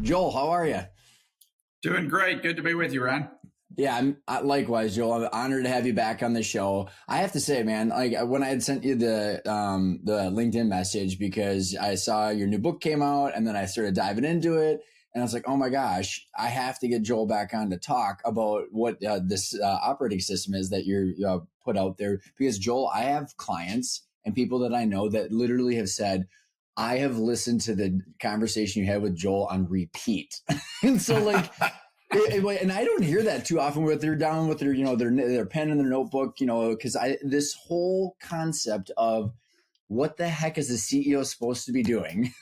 Joel, how are you? Doing great. Good to be with you, Ryan. Yeah, likewise, Joel. I'm honored to have you back on the show. I have to say, man, like when I had sent you the LinkedIn message because I saw your new book came out, and then I started diving into it, and I was like, oh my gosh, I have to get Joel back on to talk about what this operating system is that you're put out there. Because Joel, I have clients and people that I know that literally have said, I have listened to the conversation you had with Joel on repeat, and so like. And I don't hear that too often where they're down with their pen and their notebook, because this whole concept of what the heck is the CEO supposed to be doing?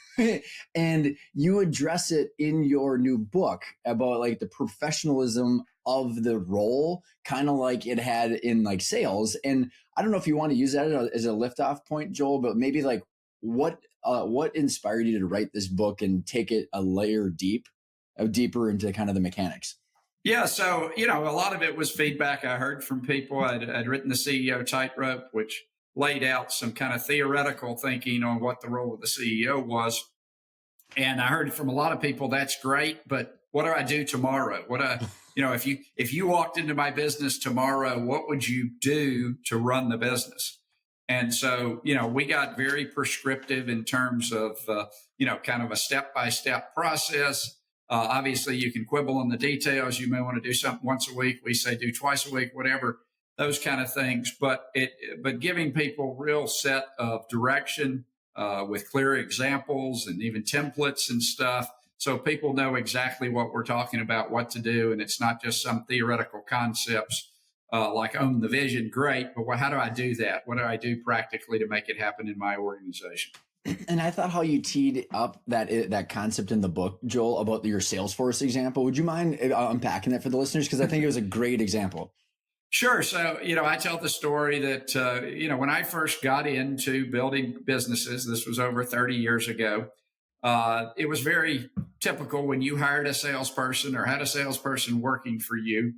And you address it in your new book about like the professionalism of the role, kind of like it had in like sales. And I don't know if you want to use that as a liftoff point, Joel, but maybe like what inspired you to write this book and take it a layer deeper into kind of the mechanics? Yeah. So, a lot of it was feedback I heard from people. I'd written the CEO Tightrope, which laid out some kind of theoretical thinking on what the role of the CEO was. And I heard from a lot of people, that's great, but what do I do tomorrow? If you walked into my business tomorrow, what would you do to run the business? And so, we got very prescriptive in terms of, kind of a step-by-step process. Obviously, you can quibble on the details. You may want to do something once a week. We say do twice a week, whatever, those kind of things. But giving people real set of direction with clear examples and even templates and stuff, so people know exactly what we're talking about, what to do, and it's not just some theoretical concepts like own the vision. Great, but how do I do that? What do I do practically to make it happen in my organization? And I thought how you teed up that concept in the book, Joel, about your Salesforce example. Would you mind unpacking that for the listeners? Because I think it was a great example. Sure. So, I tell the story that, when I first got into building businesses, this was over 30 years ago, it was very typical when you hired a salesperson or had a salesperson working for you,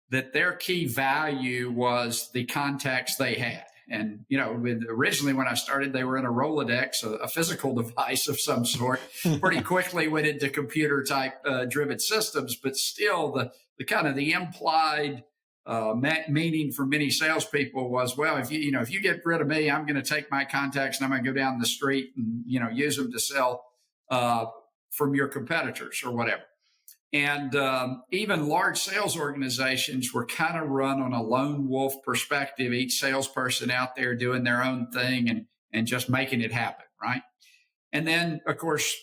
that their key value was the contacts they had. And, originally when I started, they were in a Rolodex, a physical device of some sort. Pretty quickly went into computer type driven systems, but still the kind of the implied meaning for many salespeople was, well, if you get rid of me, I'm going to take my contacts and I'm going to go down the street and, use them to sell from your competitors or whatever. And even large sales organizations were kind of run on a lone wolf perspective, each salesperson out there doing their own thing and just making it happen, right? And then, of course,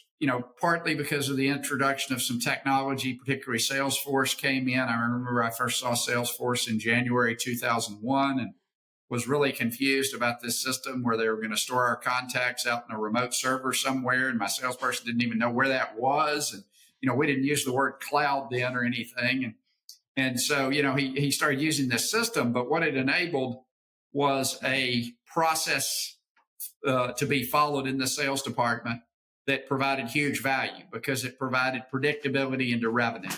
partly because of the introduction of some technology, particularly Salesforce came in. I remember I first saw Salesforce in January 2001 and was really confused about this system where they were going to store our contacts out in a remote server somewhere. And my salesperson didn't even know where that was. And we didn't use the word cloud then or anything. And so, he started using this system, but what it enabled was a process to be followed in the sales department that provided huge value because it provided predictability into revenue.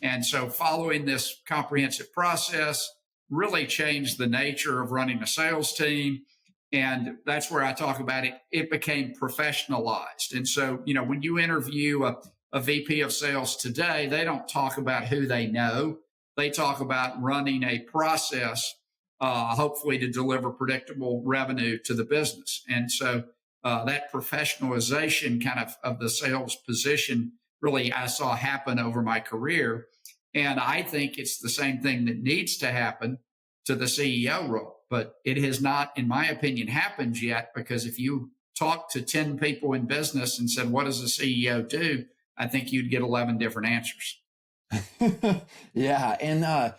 And so following this comprehensive process really changed the nature of running a sales team. And that's where I talk about it. It became professionalized. And so, when you interview a VP of sales today, they don't talk about who they know. They talk about running a process, hopefully to deliver predictable revenue to the business. And so that professionalization kind of the sales position really I saw happen over my career. And I think it's the same thing that needs to happen to the CEO role. But it has not, in my opinion, happened yet, because if you talk to 10 people in business and said, what does a CEO do? I think you'd get 11 different answers. Yeah. And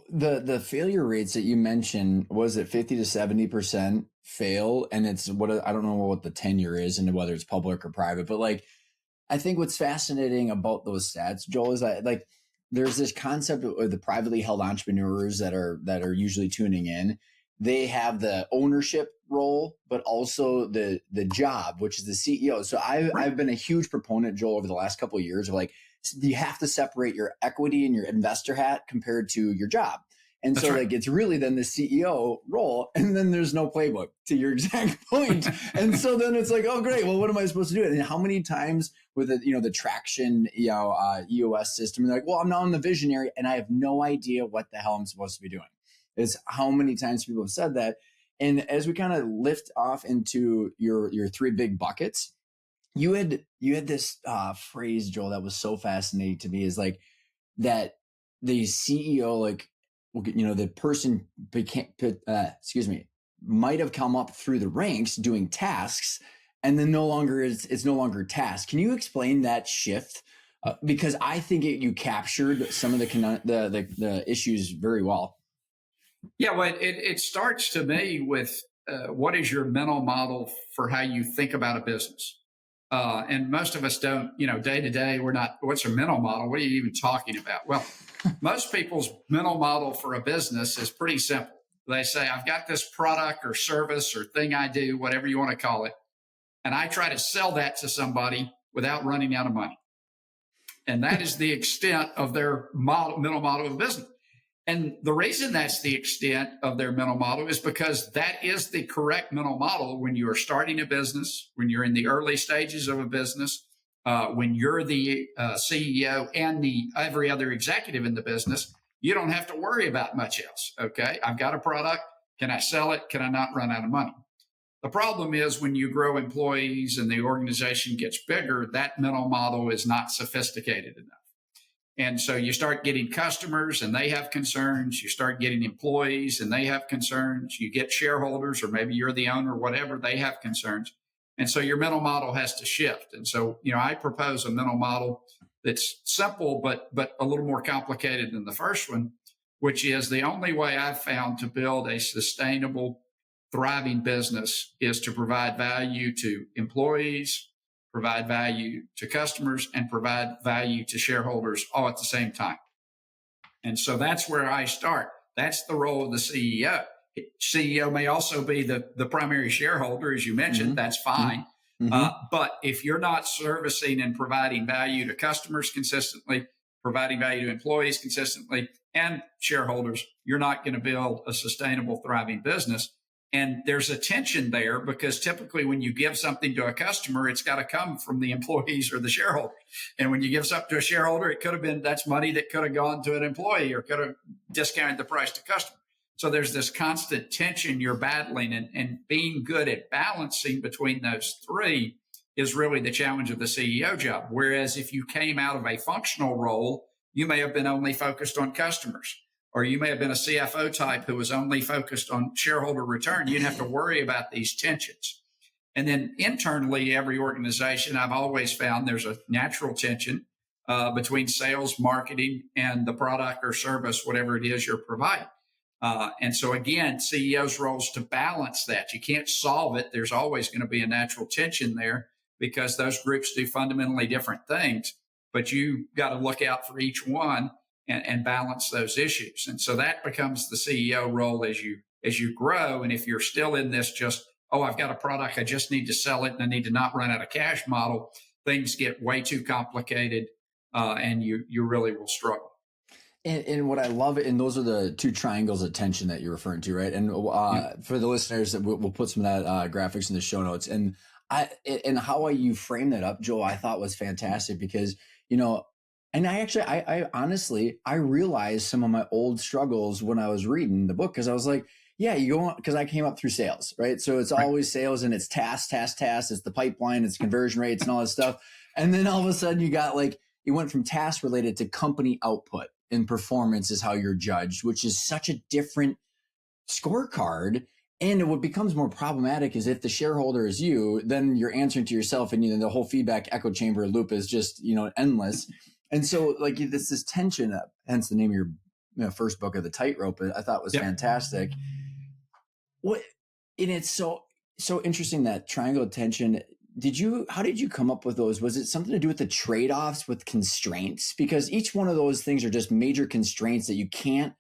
the failure rates that you mentioned, was it 50 to 70% fail? And it's I don't know what the tenure is and whether it's public or private, but like, I think what's fascinating about those stats, Joel, is that like, there's this concept of the privately held entrepreneurs that are usually tuning in. They have the ownership role, but also the job, which is the CEO. So I've been a huge proponent, Joel, over the last couple of years of like, you have to separate your equity and your investor hat compared to your job. And That's so right. like it's really then the CEO role, and then there's no playbook, to your exact point. And so then it's like, oh great, well what am I supposed to do? And how many times with the traction EOS system, they're like, well I'm now the visionary and I have no idea what the hell I'm supposed to be doing. It's how many times people have said that. And as we kind of lift off into your three big buckets, you had this phrase, Joel, that was so fascinating to me, is like that the CEO, like, the person might have come up through the ranks doing tasks, and then it's no longer tasks. Can you explain that shift? Because I think you captured some of the issues very well. Yeah, well, it starts to me with what is your mental model for how you think about a business? And most of us don't, day to day, we're not, what's your mental model? What are you even talking about? Well, most people's mental model for a business is pretty simple. They say, I've got this product or service or thing I do, whatever you want to call it, and I try to sell that to somebody without running out of money. And that is the extent of their mental model of business. And the reason that's the extent of their mental model is because that is the correct mental model when you are starting a business, when you're in the early stages of a business, when you're the CEO and every other executive in the business. You don't have to worry about much else. Okay, I've got a product. Can I sell it? Can I not run out of money? The problem is when you grow employees and the organization gets bigger, that mental model is not sophisticated enough. And so you start getting customers and they have concerns. You start getting employees and they have concerns. You get shareholders, or maybe you're the owner, whatever, they have concerns. And so your mental model has to shift. And so, I propose a mental model that's simple, but a little more complicated than the first one, which is the only way I've found to build a sustainable, thriving business is to provide value to employees, provide value to customers, and provide value to shareholders all at the same time. And so that's where I start. That's the role of the CEO. CEO may also be the primary shareholder, as you mentioned. Mm-hmm. That's fine. Mm-hmm. But if you're not servicing and providing value to customers consistently, providing value to employees consistently, and shareholders, you're not going to build a sustainable, thriving business. And there's a tension there because typically when you give something to a customer, it's got to come from the employees or the shareholder. And when you give something to a shareholder, it could have been, that's money that could have gone to an employee or could have discounted the price to customer. So there's this constant tension you're battling, and being good at balancing between those three is really the challenge of the CEO job. Whereas if you came out of a functional role, you may have been only focused on customers. Or you may have been a CFO type who was only focused on shareholder return. You didn't have to worry about these tensions. And then internally, every organization, I've always found there's a natural tension between sales, marketing, and the product or service, whatever it is you're providing. And so again, CEO's role is to balance that. You can't solve it. There's always going to be a natural tension there because those groups do fundamentally different things. But you got to look out for each one and balance those issues. And so that becomes the CEO role as you grow. And if you're still in this I've got a product, I just need to sell it and I need to not run out of cash model, things get way too complicated and you really will struggle. And what I love, and those are the two triangles of tension that you're referring to, right? And for the listeners, we'll put some of that graphics in the show notes. And how you frame that up, Joel, I thought was fantastic because, and I honestly realized some of my old struggles when I was reading the book, because I was like, yeah, you go on, because I came up through sales, right? So it's always sales and it's task. It's the pipeline, it's conversion rates and all this stuff. And then all of a sudden you went from task related to company output, and performance is how you're judged, which is such a different scorecard. And what becomes more problematic is if the shareholder is you, then you're answering to yourself, and the whole feedback echo chamber loop is just endless. And so this tension, hence the name of your first book of The Tightrope, I thought was fantastic. And it's so interesting, that triangle of tension. How did you come up with those? Was it something to do with the trade-offs with constraints? Because each one of those things are just major constraints that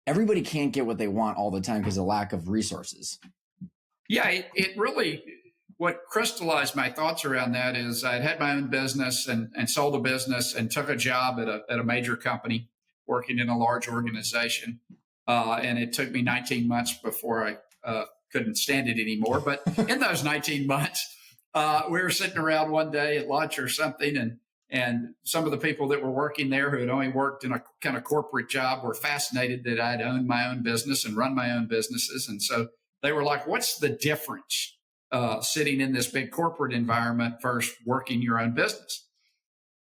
everybody can't get what they want all the time because of lack of resources. Yeah, it really, what crystallized my thoughts around that is I'd had my own business and sold a business and took a job at a major company working in a large organization. And it took me 19 months before I couldn't stand it anymore. But in those 19 months, we were sitting around one day at lunch or something, and some of the people that were working there who had only worked in a kind of corporate job were fascinated that I'd owned my own business and run my own businesses. And so they were like, what's the difference sitting in this big corporate environment versus working your own business?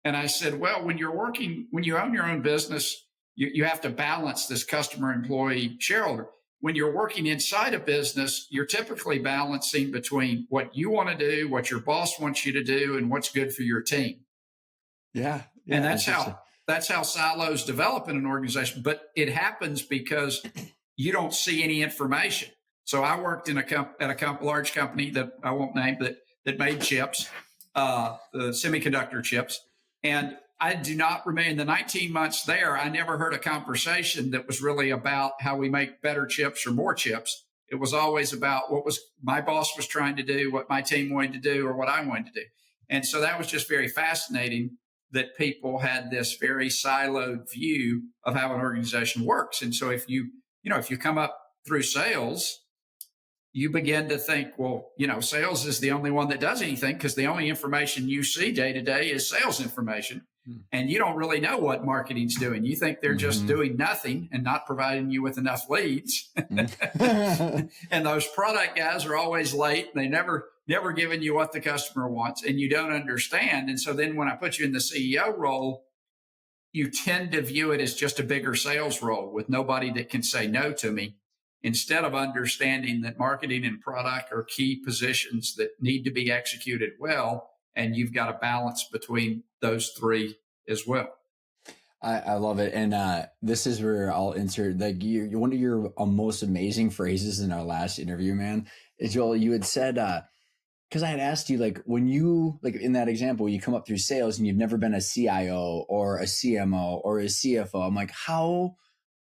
And I said, well, when you own your own business, you have to balance this customer, employee, shareholder. When you're working inside a business, you're typically balancing between what you want to do, what your boss wants you to do, and what's good for your team. Yeah. And that's how silos develop in an organization. But it happens because you don't see any information. So I worked at a large company that I won't name that made chips, the semiconductor chips. And I do not remain the 19 months there. I never heard a conversation that was really about how we make better chips or more chips. It was always about what was my boss was trying to do, what my team wanted to do, or what I wanted to do. And so that was just very fascinating that people had this very siloed view of how an organization works. And so if you come up through sales, you begin to think, well, sales is the only one that does anything because the only information you see day to day is sales information. And you don't really know what marketing's doing. You think they're just doing nothing and not providing you with enough leads. And those product guys are always late. They never giving you what the customer wants, and you don't understand. And so then when I put you in the CEO role, you tend to view it as just a bigger sales role with nobody that can say no to me, instead of understanding that marketing and product are key positions that need to be executed well. And you've got a balance between those three as well. I love it. And this is where I'll insert one of your most amazing phrases in our last interview, man, is Joel, you had said, because I had asked you, like, when you, like in that example, you come up through sales and you've never been a CIO or a CMO or a CFO. I'm like, how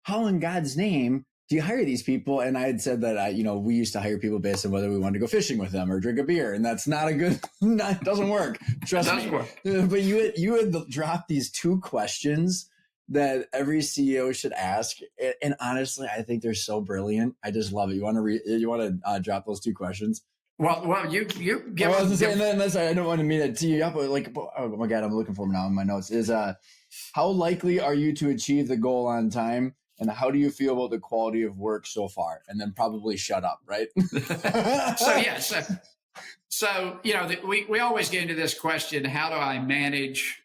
in God's name do you hire these people? And I had said that, we used to hire people based on whether we wanted to go fishing with them or drink a beer. And that's not it doesn't work. Trust me. But you had dropped these two questions that every CEO should ask. And honestly, I think they're so brilliant. I just love it. You want to drop those two questions? Well, you give. I was saying that, I don't want to mean it to you up, but like, oh my God, I'm looking for them now in my notes. Is how likely are you to achieve the goal on time? And how do you feel about the quality of work so far? And then probably shut up, right? We always get into this question: how do I manage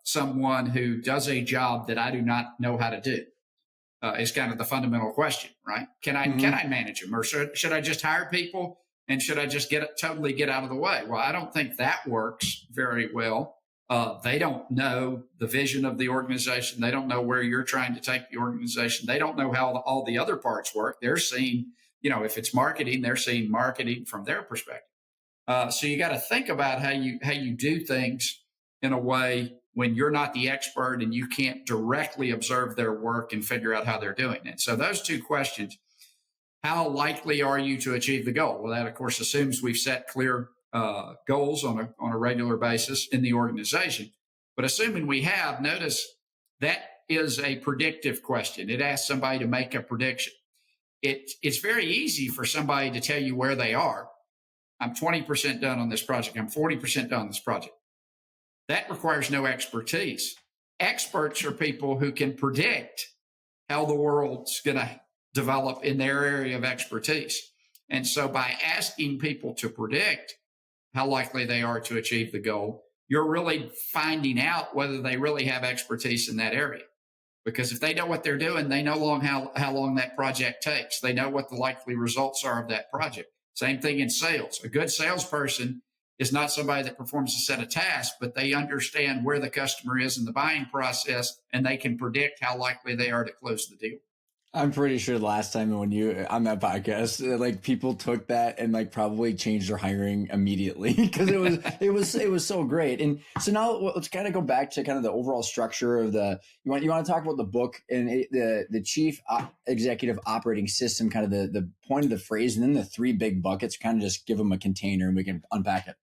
someone who does a job that I do not know how to do? Is kind of the fundamental question, right? Can I manage them, or should I just hire people and should I just totally get out of the way? Well, I don't think that works very well. They don't know the vision of the organization. They don't know where you're trying to take the organization. They don't know how all the other parts work. They're seeing, if it's marketing, they're seeing marketing from their perspective. So you got to think about how you do things in a way when you're not the expert and you can't directly observe their work and figure out how they're doing it. So those two questions: how likely are you to achieve the goal? Well, that of course assumes we've set clear goals on a regular basis in the organization. But assuming we have, notice that is a predictive question. It asks somebody to make a prediction. It's very easy for somebody to tell you where they are. I'm 20% done on this project. I'm 40% done on this project. That requires no expertise. Experts are people who can predict how the world's going to develop in their area of expertise. And so by asking people to predict how likely they are to achieve the goal, you're really finding out whether they really have expertise in that area. Because if they know what they're doing, they know how long that project takes. They know what the likely results are of that project. Same thing in sales. A good salesperson is not somebody that performs a set of tasks, but they understand where the customer is in the buying process, and they can predict how likely they are to close the deal. I'm pretty sure the last time when you on that podcast, like people took that and like probably changed their hiring immediately because it was so great. And so now let's kind of go back to kind of the overall structure of you want to talk about the book and the chief executive operating system, kind of the point of the phrase, and then the three big buckets. Kind of just give them a container and we can unpack it.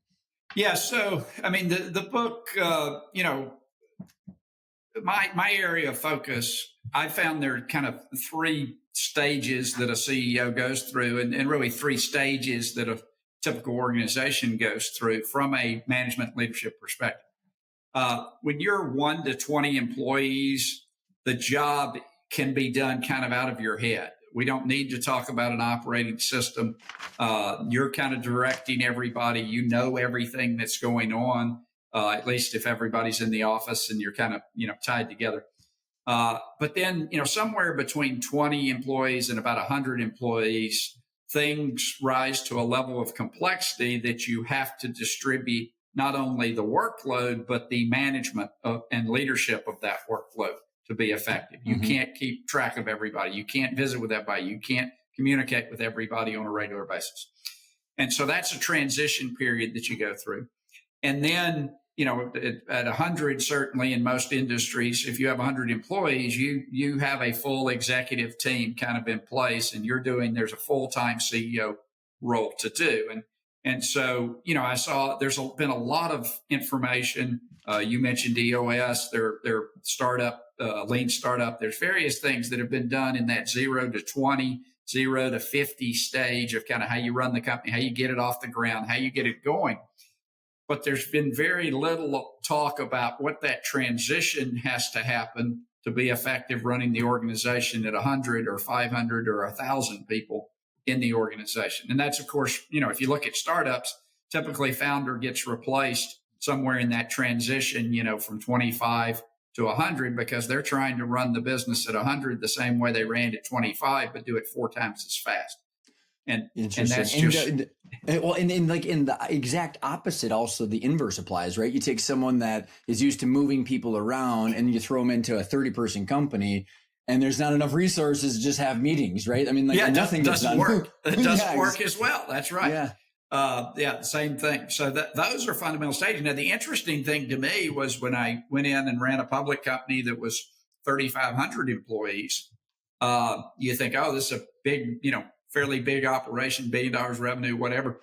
Yeah. So I mean the book, my area of focus, I found there are kind of three stages that a CEO goes through, and really three stages that a typical organization goes through from a management leadership perspective. When you're 1 to 20 employees, the job can be done kind of out of your head. We don't need to talk about an operating system. You're kind of directing everybody. You know everything that's going on, at least if everybody's in the office and you're kind of, tied together. But then, somewhere between 20 employees and about 100 employees, things rise to a level of complexity that you have to distribute not only the workload, but the management and leadership of that workload to be effective. You can't keep track of everybody. You can't visit with everybody. You can't communicate with everybody on a regular basis. And so that's a transition period that you go through. And then, at 100, certainly in most industries, if you have 100 employees, you have a full executive team kind of in place, and there's a full-time CEO role to do. And so, I saw there's been a lot of information. You mentioned EOS, their startup, lean startup. There's various things that have been done in that 0 to 20, 0 to 50 stage of kind of how you run the company, how you get it off the ground, how you get it going. But there's been very little talk about what that transition has to happen to be effective running the organization at 100 or 500 or 1,000 people in the organization. And that's, of course, if you look at startups, typically founder gets replaced somewhere in that transition, from 25 to 100, because they're trying to run the business at 100 the same way they ran at 25, but do it 4 times as fast. And that's just... in the exact opposite, also the inverse applies, right? You take someone that is used to moving people around and you throw them into a 30-person company, and there's not enough resources to just have meetings, right? I mean, nothing doesn't work. It doesn't work as well. That's right. Yeah. Same thing. So those are fundamental stages. Now, the interesting thing to me was when I went in and ran a public company that was 3,500 employees, you think, oh, this is a big, fairly big operation, $1 billion revenue, whatever.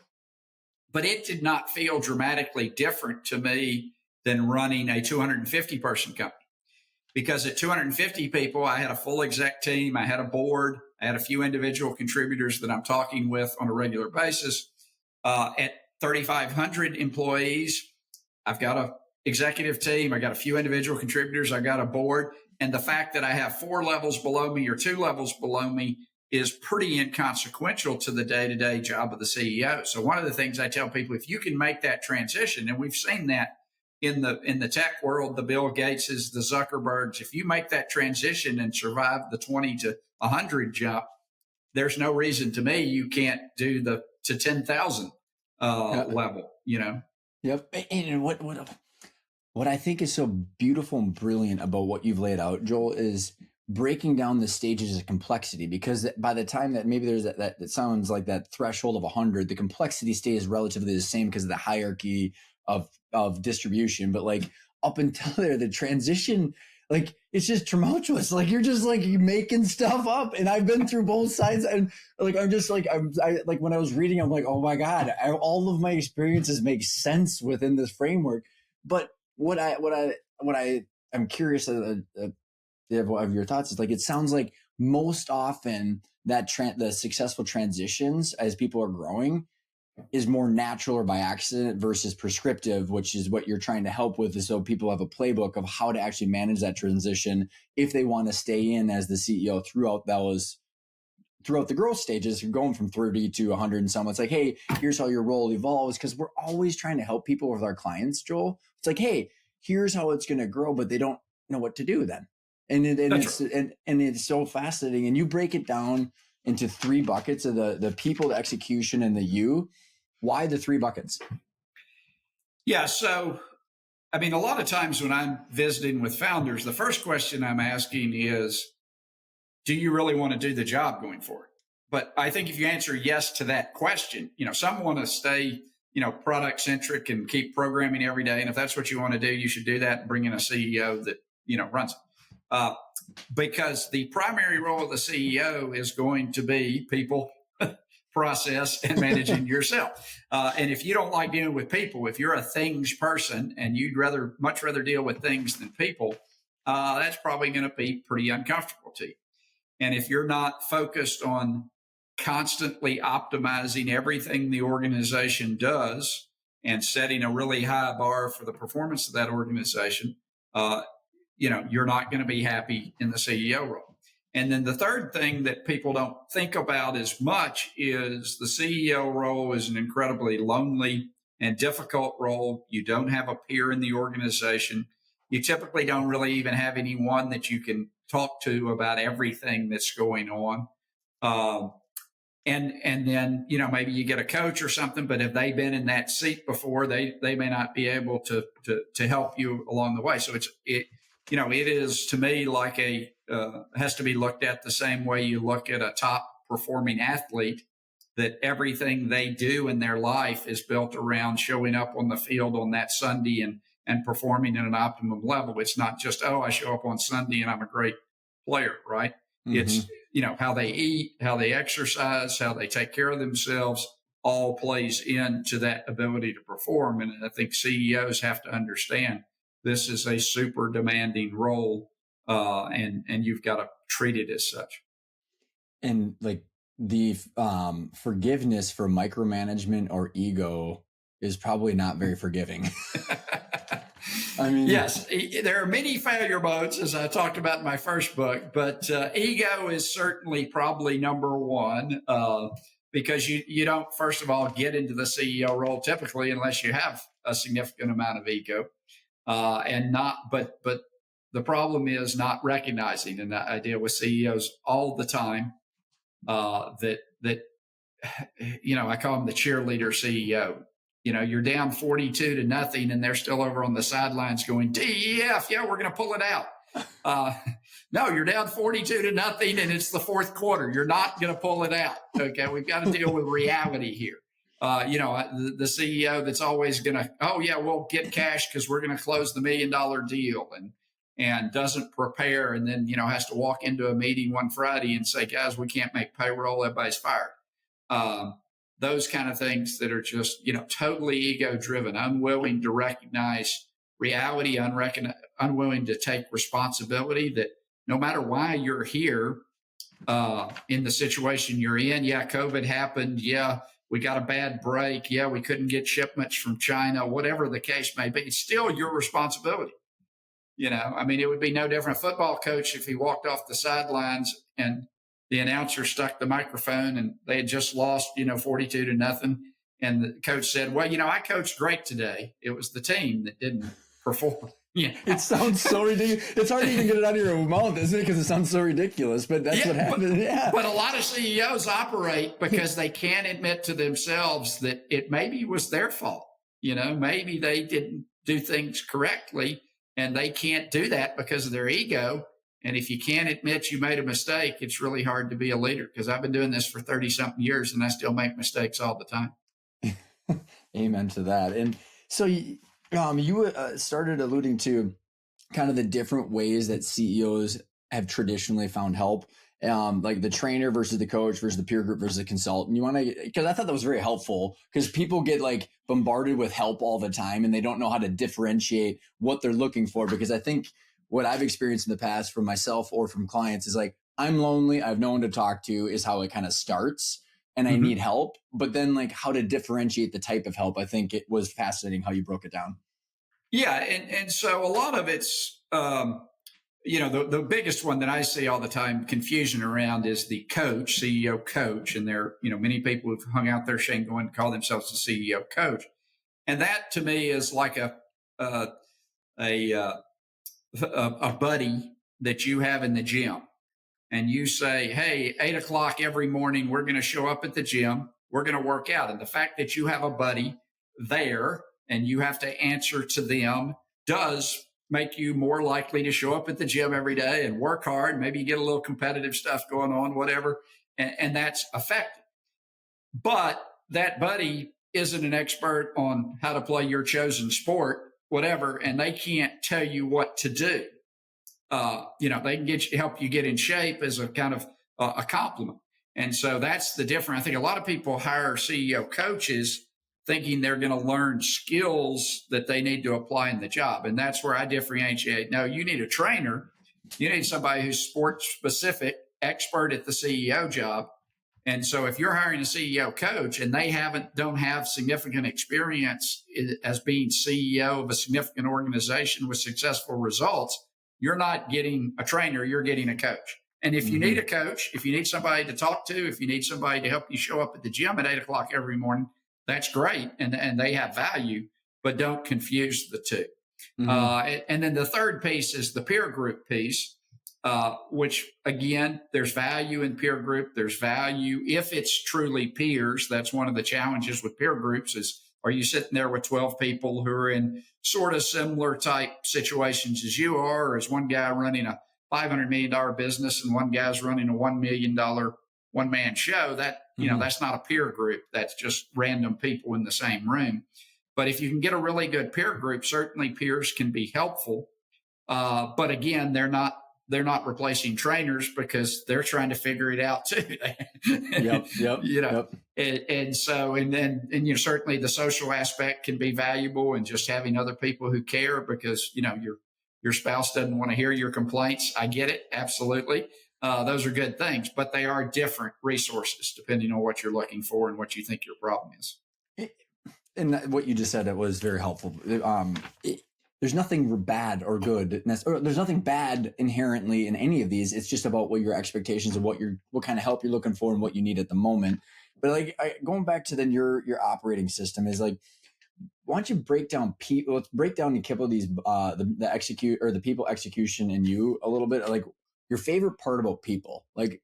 But it did not feel dramatically different to me than running a 250 person company. Because at 250 people, I had a full exec team, I had a board, I had a few individual contributors that I'm talking with on a regular basis. At 3,500 employees, I've got an executive team, I got a few individual contributors, I got a board. And the fact that I have 4 levels below me or 2 levels below me is pretty inconsequential to the day-to-day job of the CEO. So one of the things I tell people, if you can make that transition, and we've seen that in the tech world, the Bill Gateses, the Zuckerbergs, if you make that transition and survive the 20 to 100 jump, there's no reason to me you can't do the to 10,000 level, Yep. And what I think is so beautiful and brilliant about what you've laid out, Joel, is breaking down the stages of complexity, because by the time that maybe there's that sounds like that threshold of 100, the complexity stays relatively the same because of the hierarchy of distribution. But like up until there, the transition, like it's just tumultuous. Like you're just like you making stuff up. And I've been through both sides, and like I'm just like I like when I was reading, I'm like, oh my God, all of my experiences make sense within this framework. But what I'm curious of your thoughts is like, it sounds like most often that the successful transitions as people are growing is more natural or by accident versus prescriptive, which is what you're trying to help with. Is so people have a playbook of how to actually manage that transition if they want to stay in as the CEO throughout the growth stages, going from 30 to 100 and some. It's like, hey, here's how your role evolves, because we're always trying to help people with our clients, Joel. It's like, hey, here's how it's going to grow, but they don't know what to do then. And it's so fascinating. And you break it down into 3 buckets of the people, the execution, and the you. Why the 3 buckets? Yeah. So, I mean, a lot of times when I'm visiting with founders, the first question I'm asking is, do you really want to do the job going forward? But I think if you answer yes to that question, some want to stay, product centric and keep programming every day. And if that's what you want to do, you should do that and bring in a CEO that, runs it. Because the primary role of the CEO is going to be people, process, and managing yourself. And if you don't like dealing with people, if you're a things person and you'd much rather deal with things than people, that's probably going to be pretty uncomfortable to you. And if you're not focused on constantly optimizing everything the organization does and setting a really high bar for the performance of that organization, you're not going to be happy in the CEO role. And then the third thing that people don't think about as much is the CEO role is an incredibly lonely and difficult role. You don't have a peer in the organization. You typically don't really even have anyone that you can talk to about everything that's going on. And then, maybe you get a coach or something, but if they've been in that seat before, they may not be able to help you along the way. So it is to me like has to be looked at the same way you look at a top performing athlete, that everything they do in their life is built around showing up on the field on that Sunday and performing at an optimum level. It's not just, I show up on Sunday and I'm a great player, right? Mm-hmm. It's, how they eat, how they exercise, how they take care of themselves, all plays into that ability to perform. And I think CEOs have to understand this is a super demanding role, and you've got to treat it as such. And like the forgiveness for micromanagement or ego is probably not very forgiving. I mean, yes, there are many failure modes, as I talked about in my first book, but ego is certainly probably number one, because you don't, first of all, get into the CEO role typically unless you have a significant amount of ego, but the problem is not recognizing, and I deal with CEOs all the time, that I call them the cheerleader CEO. You're down 42-0 and they're still over on the sidelines going, DEF, yeah, we're going to pull it out. No, you're down 42-0 and it's the fourth quarter. You're not going to pull it out. Okay. We've got to deal with reality here. The CEO that's always going to, we'll get cash because we're going to close the $1 million deal and doesn't prepare. And then, has to walk into a meeting one Friday and say, guys, we can't make payroll. Everybody's fired. Those kind of things that are just, totally ego driven, unwilling to recognize reality, unwilling to take responsibility that no matter why you're here, in the situation you're in. Yeah, COVID happened. Yeah, we got a bad break. Yeah, we couldn't get shipments from China, whatever the case may be. It's still your responsibility. It would be no different. A football coach, if he walked off the sidelines and the announcer stuck the microphone and they had just lost, 42-0. And the coach said, well, I coached great today. It was the team that didn't perform. Yeah. It sounds so ridiculous. It's hard to even get it out of your mouth, isn't it? Because it sounds so ridiculous, but that's what happened. But a lot of CEOs operate because they can't admit to themselves that it maybe was their fault. Maybe they didn't do things correctly and they can't do that because of their ego. And if you can't admit you made a mistake, it's really hard to be a leader, because I've been doing this for 30-something years and I still make mistakes all the time. Amen to that. And so you started alluding to kind of the different ways that CEOs have traditionally found help, like the trainer versus the coach versus the peer group versus the consultant. Because I thought that was very helpful, because people get like bombarded with help all the time and they don't know how to differentiate what they're looking for. Because I think what I've experienced in the past from myself or from clients is like, I'm lonely, I have no one to talk to, is how it kind of starts. And I need help. But then like how to differentiate the type of help, I think it was fascinating how you broke it down. Yeah. And so a lot of it's, the biggest one that I see all the time confusion around is the coach, CEO coach. And there, many people who've hung out there, Shane, going to call themselves a CEO coach. And that to me is like a buddy that you have in the gym, and you say, hey, 8:00 every morning, we're going to show up at the gym. We're going to work out. And the fact that you have a buddy there and you have to answer to them does make you more likely to show up at the gym every day and work hard. Maybe you get a little competitive stuff going on, whatever. And that's effective. But that buddy isn't an expert on how to play your chosen sport, whatever, and they can't tell you what to do. They can help you get in shape as a kind of a compliment. And so that's the difference. I think a lot of people hire CEO coaches thinking they're going to learn skills that they need to apply in the job. And that's where I differentiate. No, you need a trainer. You need somebody who's sports specific, expert at the CEO job. And so if you're hiring a CEO coach and they don't have significant experience as being CEO of a significant organization with successful results, you're not getting a trainer, you're getting a coach. And if you need a coach, if you need somebody to talk to, if you need somebody to help you show up at the gym at 8 o'clock every morning, that's great. And they have value, but don't confuse the two. And then the third piece is the peer group piece. Which again, there's value in peer group. There's value if it's truly peers. That's one of the challenges with peer groups is, are you sitting there with 12 people who are in sort of similar type situations as you are? Or is one guy running a $500 million business and one guy's running a $1 million one-man show? That, that's not a peer group. That's just random people in the same room. But if you can get a really good peer group, certainly peers can be helpful. But again, they're not replacing trainers because they're trying to figure it out too. Yep. And certainly the social aspect can be valuable, and just having other people who care because, your spouse doesn't want to hear your complaints. I get it. Absolutely. Those are good things, but they are different resources depending on what you're looking for and what you think your problem is. And what you just said, it was very helpful. There's nothing bad or good. There's nothing bad inherently in any of these. It's just about what your expectations and what kind of help you're looking for and what you need at the moment. But going back to then your operating system is like, why don't you break down people? Let's break down a couple of these the people execution in you a little bit. Like your favorite part about people. Like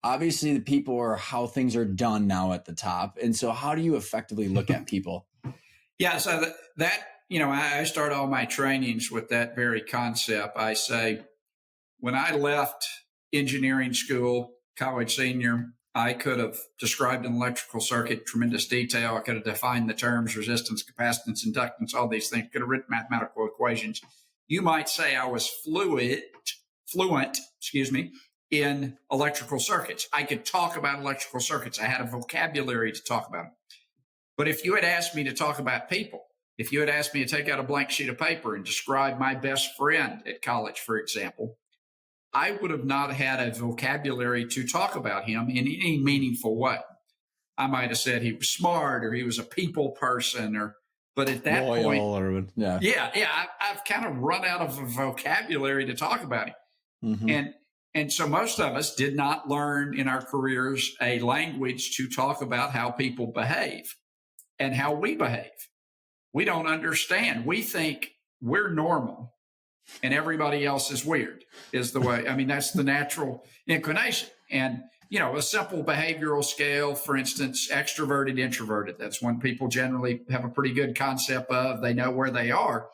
obviously the people are how things are done now at the top, and so how do you effectively look at people? Yeah, so that. I start all my trainings with that very concept. I say, when I left engineering school, college senior, I could have described an electrical circuit in tremendous detail. I could have defined the terms, resistance, capacitance, inductance, all these things, could have written mathematical equations. You might say I was fluent, in electrical circuits. I could talk about electrical circuits. I had a vocabulary to talk about them. But if you had asked me to talk about people, if you had asked me to take out a blank sheet of paper and describe my best friend at college, for example, I would have not had a vocabulary to talk about him in any meaningful way. I might have said he was smart or he was a people person, but at that point, I've kind of run out of a vocabulary to talk about him. And so most of us did not learn in our careers a language to talk about how people behave and how we behave. We don't understand. We think we're normal and everybody else is weird, is the way. I mean, that's the natural inclination. And, a simple behavioral scale, for instance, extroverted, introverted, that's one people generally have a pretty good concept of. They know where they are.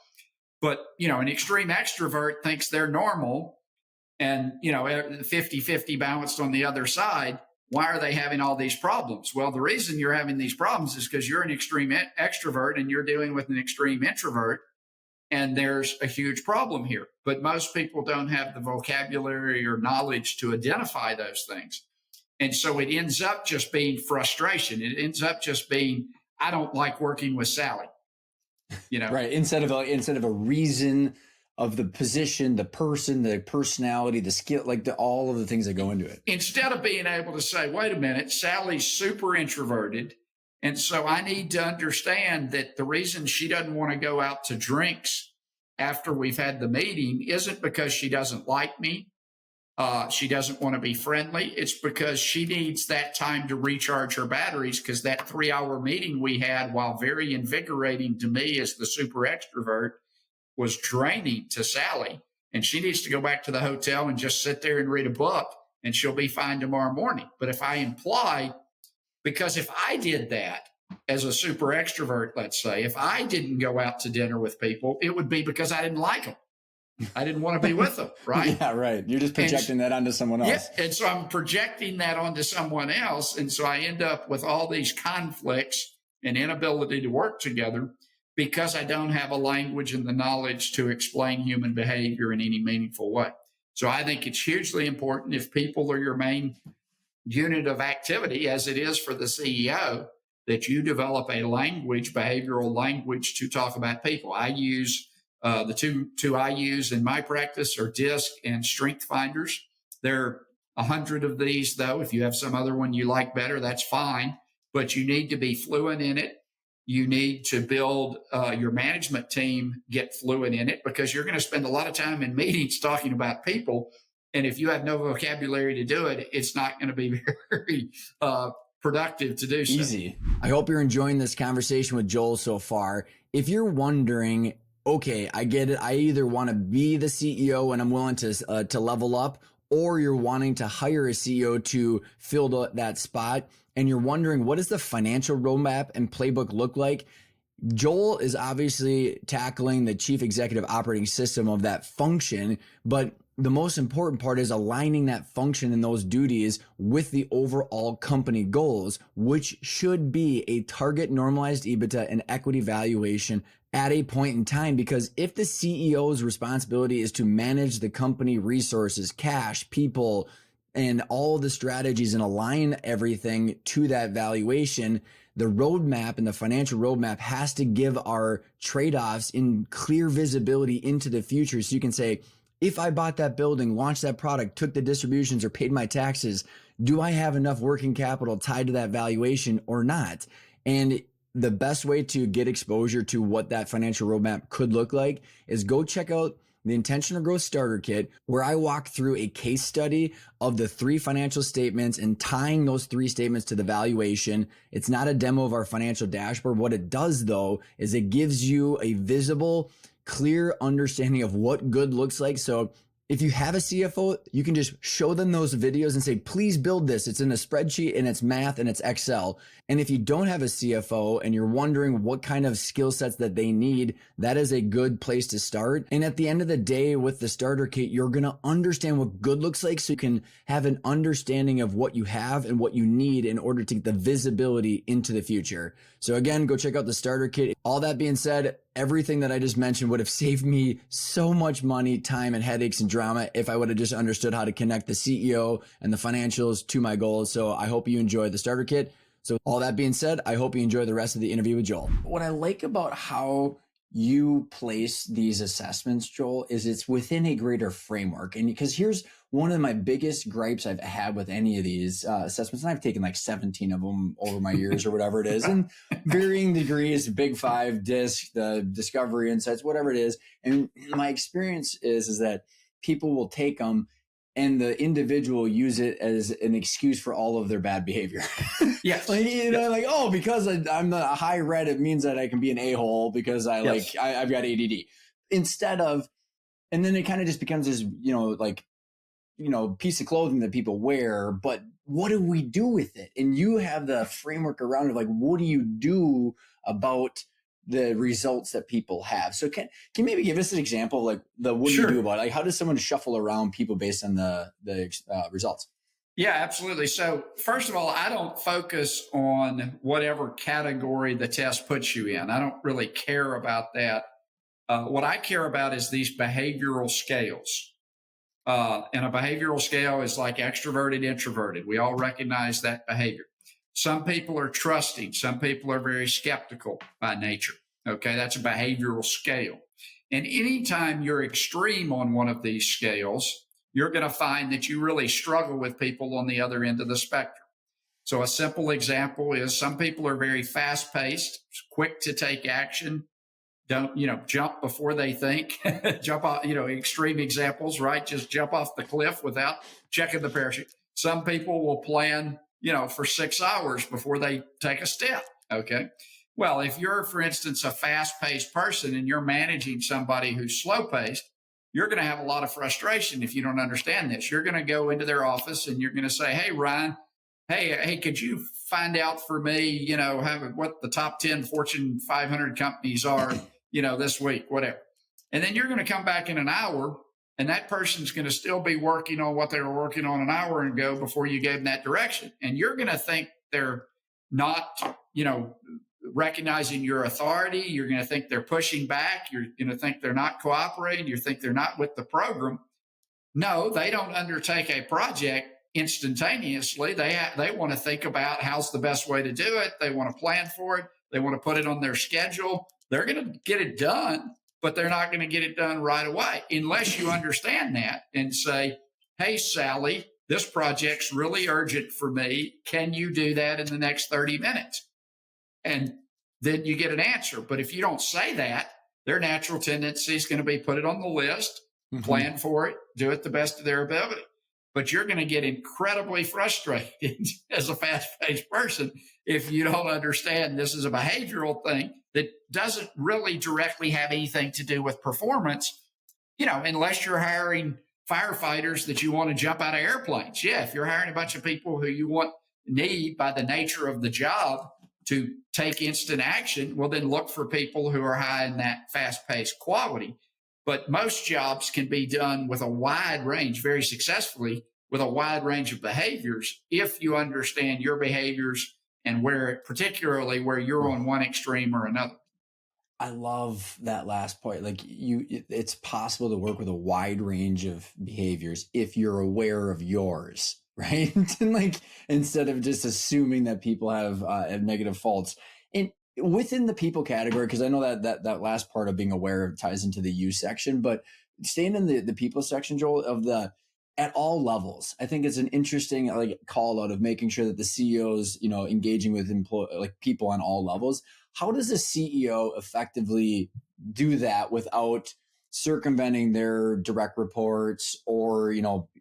But, an extreme extrovert thinks they're normal and, 50-50 balanced on the other side. Why are they having all these problems? Well, the reason you're having these problems is because you're an extreme extrovert and you're dealing with an extreme introvert, and there's a huge problem here. But most people don't have the vocabulary or knowledge to identify those things. And so it ends up just being frustration. It ends up just being, I don't like working with Sally. Right. Instead of a reason of the position, the person, the personality, the skill, all of the things that go into it. Instead of being able to say, wait a minute, Sally's super introverted. And so I need to understand that the reason she doesn't want to go out to drinks after we've had the meeting isn't because she doesn't like me. She doesn't want to be friendly. It's because she needs that time to recharge her batteries, because that 3-hour meeting we had, while very invigorating to me as the super extrovert, was draining to Sally, and she needs to go back to the hotel and just sit there and read a book, and she'll be fine tomorrow morning. But if I imply, because if I did that as a super extrovert, let's say, if I didn't go out to dinner with people, it would be because I didn't like them. I didn't want to be with them, right? Yeah, right. You're just projecting that onto someone else. Yeah, and so I'm projecting that onto someone else, and so I end up with all these conflicts and inability to work together, because I don't have a language and the knowledge to explain human behavior in any meaningful way. So I think it's hugely important, if people are your main unit of activity, as it is for the CEO, that you develop a language, behavioral language, to talk about people. I use the two I use in my practice are DISC and Strength Finders. There are 100 of these, though. If you have some other one you like better, that's fine. But you need to be fluent in it. You need to build your management team, get fluent in it, because you're going to spend a lot of time in meetings talking about people. And if you have no vocabulary to do it, it's not going to be very productive to do so. Easy. I hope you're enjoying this conversation with Joel so far. If you're wondering, okay, I get it. I either want to be the CEO and I'm willing to level up, or you're wanting to hire a CEO to fill that spot, and you're wondering, what does the financial roadmap and playbook look like? Joel is obviously tackling the chief executive operating system of that function, but the most important part is aligning that function and those duties with the overall company goals, which should be a target normalized EBITDA and equity valuation at a point in time. Because if the CEO's responsibility is to manage the company resources, cash, people, and all the strategies and align everything to that valuation, the roadmap and the financial roadmap has to give our trade-offs in clear visibility into the future. So you can say, if I bought that building, launched that product, took the distributions, or paid my taxes, do I have enough working capital tied to that valuation or not? And the best way to get exposure to what that financial roadmap could look like is go check out the Intentional Growth Starter Kit, where I walk through a case study of the 3 financial statements and tying those 3 statements to the valuation. It's not a demo of our financial dashboard. What it does, though, is it gives you a visible, clear understanding of what good looks like. So if you have a CFO, you can just show them those videos and say, please build this. It's in a spreadsheet and it's math and it's Excel. And if you don't have a CFO and you're wondering what kind of skill sets that they need, that is a good place to start. And at the end of the day, with the starter kit, you're going to understand what good looks like, so you can have an understanding of what you have and what you need in order to get the visibility into the future. So again, go check out the starter kit. All that being said, everything that I just mentioned would have saved me so much money, time, and headaches and drama if I would have just understood how to connect the CEO and the financials to my goals. So I hope you enjoy the starter kit. So all that being said, I hope you enjoy the rest of the interview with Joel. What I like about how you place these assessments, Joel, is it's within a greater framework. And because here's one of my biggest gripes I've had with any of these assessments, and I've taken like 17 of them over my years or whatever it is, in varying degrees, Big Five, DISC, the Discovery Insights, whatever it is. And my experience is that people will take them and the individual use it as an excuse for all of their bad behavior. Yes. Like, oh, because I'm the high red, it means that I can be an a-hole because I've got ADD. Instead of, and then it kind of just becomes this, piece of clothing that people wear, but what do we do with it? And you have the framework around it, like, what do you do about the results that people have? So can you maybe give us an example of like what do you do about it? Like, how does someone shuffle around people based on the results? Yeah, absolutely. So first of all, I don't focus on whatever category the test puts you in. I don't really care about that. What I care about is these behavioral scales. And a behavioral scale is like extroverted, introverted. We all recognize that behavior. Some people are trusting. Some people are very skeptical by nature. Okay, that's a behavioral scale. And anytime you're extreme on one of these scales, you're going to find that you really struggle with people on the other end of the spectrum. So a simple example is some people are very fast-paced, quick to take action, don't, jump before they think, jump off, extreme examples, right? Just jump off the cliff without checking the parachute. Some people will plan, for 6 hours before they take a step. Okay. Well, if you're, for instance, a fast-paced person and you're managing somebody who's slow-paced, you're going to have a lot of frustration if you don't understand this. You're going to go into their office and you're going to say, hey, Ryan, hey, could you find out for me, what the top 10 Fortune 500 companies are, this week, whatever. And then you're going to come back in an hour and that person's going to still be working on what they were working on an hour ago before you gave them that direction. And you're going to think they're not, recognizing your authority. You're going to think they're pushing back. You're going to think they're not cooperating. You think they're not with the program. No, they don't undertake a project instantaneously. They want to think about how's the best way to do it. They want to plan for it. They want to put it on their schedule. They're going to get it done, but they're not going to get it done right away unless you understand that and say, hey, Sally, this project's really urgent for me. Can you do that in the next 30 minutes? And then you get an answer. But if you don't say that, their natural tendency is going to be put it on the list, plan for it, do it the best of their ability. But you're going to get incredibly frustrated as a fast-paced person if you don't understand this is a behavioral thing that doesn't really directly have anything to do with performance, unless you're hiring firefighters that you want to jump out of airplanes. Yeah, if you're hiring a bunch of people who you need by the nature of the job to take instant action, well, then look for people who are high in that fast-paced quality. But most jobs can be done with a wide range, very successfully, with a wide range of behaviors if you understand your behaviors and particularly where you're on one extreme or another. I love that last point. Like it's possible to work with a wide range of behaviors if you're aware of yours, right? And like, instead of just assuming that people have negative faults. And within the people category, because I know that last part of being aware ties into the you section, but staying in the people section, Joel, at all levels, I think it's an interesting call out of making sure that the CEOs, engaging with people on all levels. How does a CEO effectively do that without circumventing their direct reports or,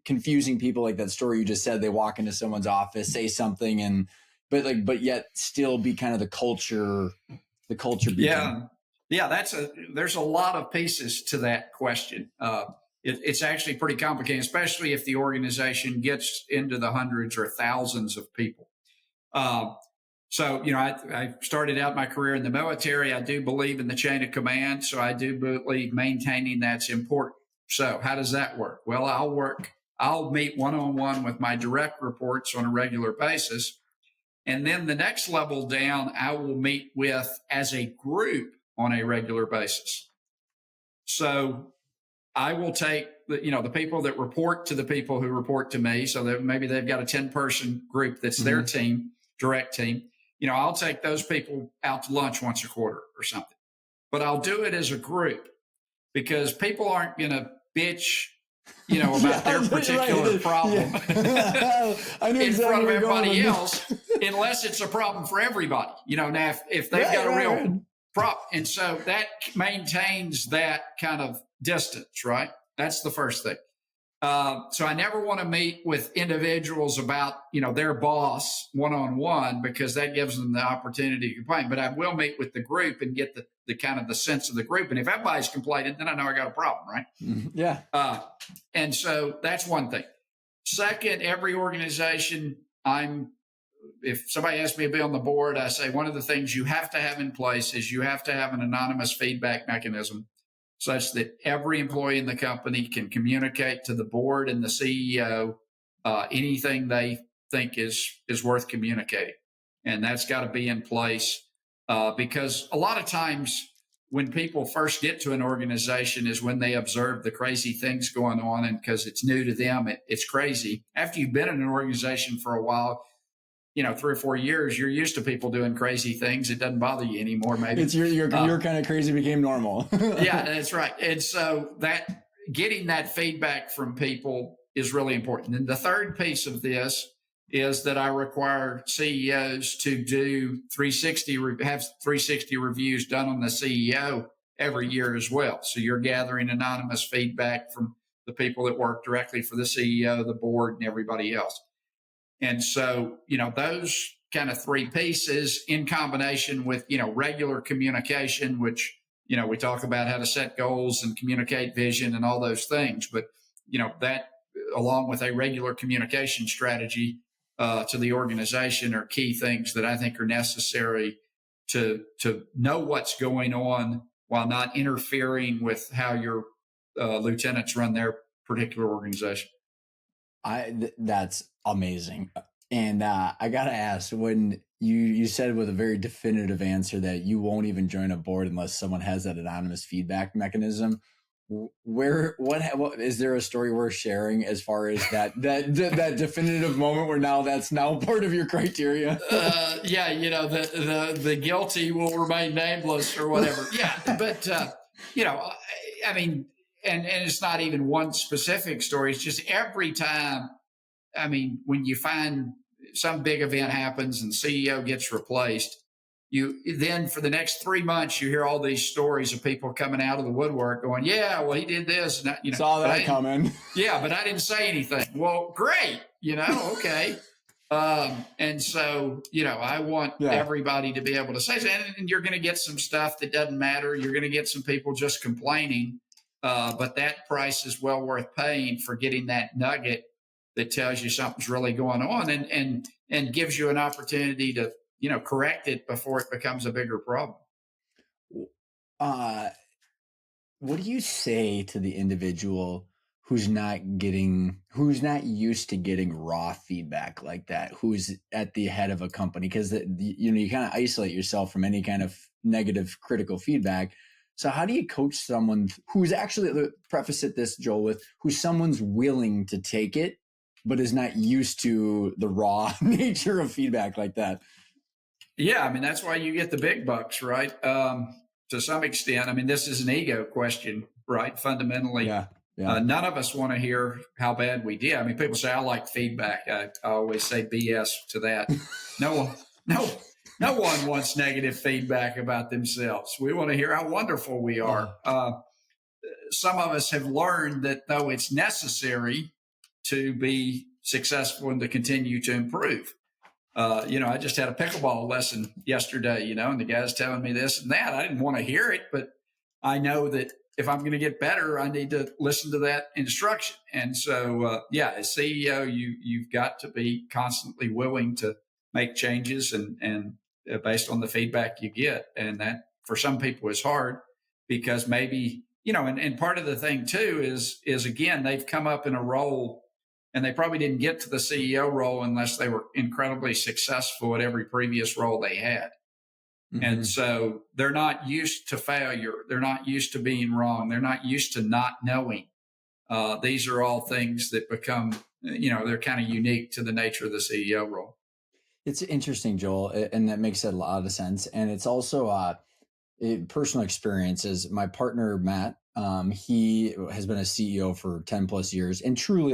confusing people? Like that story you just said, they walk into someone's office, say something but yet still be kind of the culture beacon. Yeah. There's a lot of pieces to that question. It's actually pretty complicated, especially if the organization gets into the hundreds or thousands of people. So, I started out my career in the military. I do believe in the chain of command. So I do believe maintaining that's important. So how does that work? Well, I'll meet one-on-one with my direct reports on a regular basis. And then the next level down, I will meet with as a group on a regular basis. So I will take the people that report to the people who report to me. So that maybe they've got a 10-person group that's their team, direct team. I'll take those people out to lunch once a quarter or something, but I'll do it as a group because people aren't going to bitch, about their particular problem in front of everybody else, unless it's a problem for everybody. Now if they've got a real problem, and so that maintains that kind of distance, right? That's the first thing. So I never want to meet with individuals about, their boss one-on-one because that gives them the opportunity to complain. But I will meet with the group and get the kind of the sense of the group. And if everybody's complaining, then I know I got a problem, right? Yeah. And so that's one thing. Second, every organization, if somebody asks me to be on the board, I say one of the things you have to have in place is you have to have an anonymous feedback mechanism such that every employee in the company can communicate to the board and the CEO anything they think is worth communicating. And that's got to be in place because a lot of times when people first get to an organization is when they observe the crazy things going on, and because it's new to them, it's crazy. After you've been in an organization for a while, 3 or 4 years, you're used to people doing crazy things. It doesn't bother you anymore. Maybe it's your kind of crazy became normal. Yeah, that's right. And so that getting that feedback from people is really important. And the third piece of this is that I require CEOs to do have 360 reviews done on the CEO every year as well. So you're gathering anonymous feedback from the people that work directly for the CEO, the board, and everybody else. And so, those kind of three pieces in combination with, regular communication, which, we talk about how to set goals and communicate vision and all those things. But, that along with a regular communication strategy to the organization are key things that I think are necessary to know what's going on while not interfering with how your lieutenants run their particular organization. That's amazing. And I gotta ask, when you said with a very definitive answer that you won't even join a board unless someone has that anonymous feedback mechanism, What is there a story worth sharing as far as that definitive moment where now that's now part of your criteria? Yeah, the guilty will remain nameless or whatever. Yeah, but I mean, and it's not even one specific story. It's just every time. I mean, when you find some big event happens and CEO gets replaced, you then for the next 3 months you hear all these stories of people coming out of the woodwork going, "Yeah, well, he did this," and Saw that coming. Yeah, but I didn't say anything. Well, great, okay. And so, I want everybody to be able to say, and you're going to get some stuff that doesn't matter. You're going to get some people just complaining, but that price is well worth paying for getting that nugget that tells you something's really going on, and gives you an opportunity to correct it before it becomes a bigger problem. Uh, what do you say to the individual who's not used to getting raw feedback like that, who's at the head of a company? Because you kind of isolate yourself from any kind of negative critical feedback. So how do you coach someone who's actually, preface it this, Joel, with who's someone's willing to take it but is not used to the raw nature of feedback like that? Yeah, I mean, that's why you get the big bucks, right? To some extent. I mean, this is an ego question, right? Fundamentally, none of us want to hear how bad we did. I mean, people say, I like feedback. I always say BS to that. No one wants negative feedback about themselves. We want to hear how wonderful we are. Some of us have learned that though it's necessary to be successful and to continue to improve. I just had a pickleball lesson yesterday, and the guy's telling me this and that. I didn't want to hear it, but I know that if I'm going to get better, I need to listen to that instruction. And so, as CEO, you've got to be constantly willing to make changes and based on the feedback you get. And that for some people is hard because maybe, and part of the thing too is again, they've come up in a role and they probably didn't get to the CEO role unless they were incredibly successful at every previous role they had. Mm-hmm. And so they're not used to failure. They're not used to being wrong. They're not used to not knowing. These are all things that become, they're kind of unique to the nature of the CEO role. It's interesting, Joel, and that makes a lot of sense. And it's also personal experiences. My partner, Matt, he has been a CEO for 10 plus years, and truly,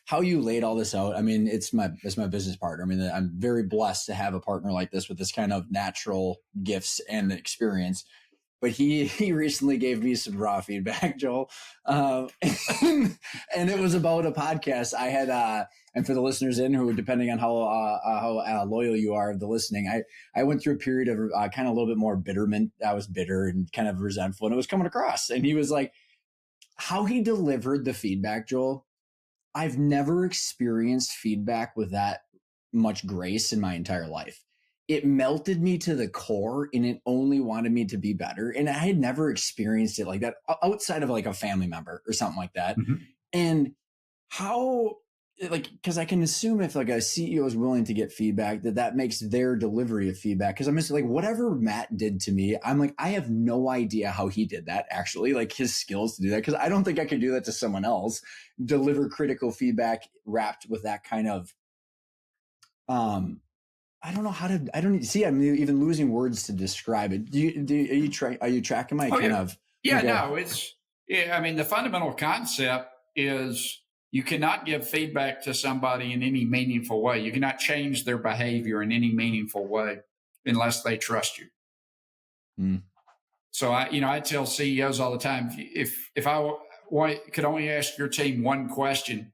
how you laid all this out. It's my business partner. I'm very blessed to have a partner like this with this kind of natural gifts and experience. But he recently gave me some raw feedback, Joel, and it was about a podcast I had. And for the listeners who, depending on how loyal you are of the listening, I went through a period of kind of a little bit more bitterment. I was bitter and kind of resentful, and it was coming across. And he was like, how he delivered the feedback, Joel, I've never experienced feedback with that much grace in my entire life. It melted me to the core and it only wanted me to be better. And I had never experienced it like that outside of like a family member or something like that. Mm-hmm. And because I can assume if like a CEO is willing to get feedback, that makes their delivery of feedback. Because I'm just like, whatever Matt did to me, I'm like, I have no idea how he did that actually, like his skills to do that. Because I don't think I could do that to someone else, deliver critical feedback wrapped with that kind of, I don't know how to. I don't see. I'm even losing words to describe it. Are you tracking my kind of? Yeah, okay. No, it's. Yeah, the fundamental concept is you cannot give feedback to somebody in any meaningful way. You cannot change their behavior in any meaningful way unless they trust you. Mm. So I tell CEOs all the time, if I could only ask your team one question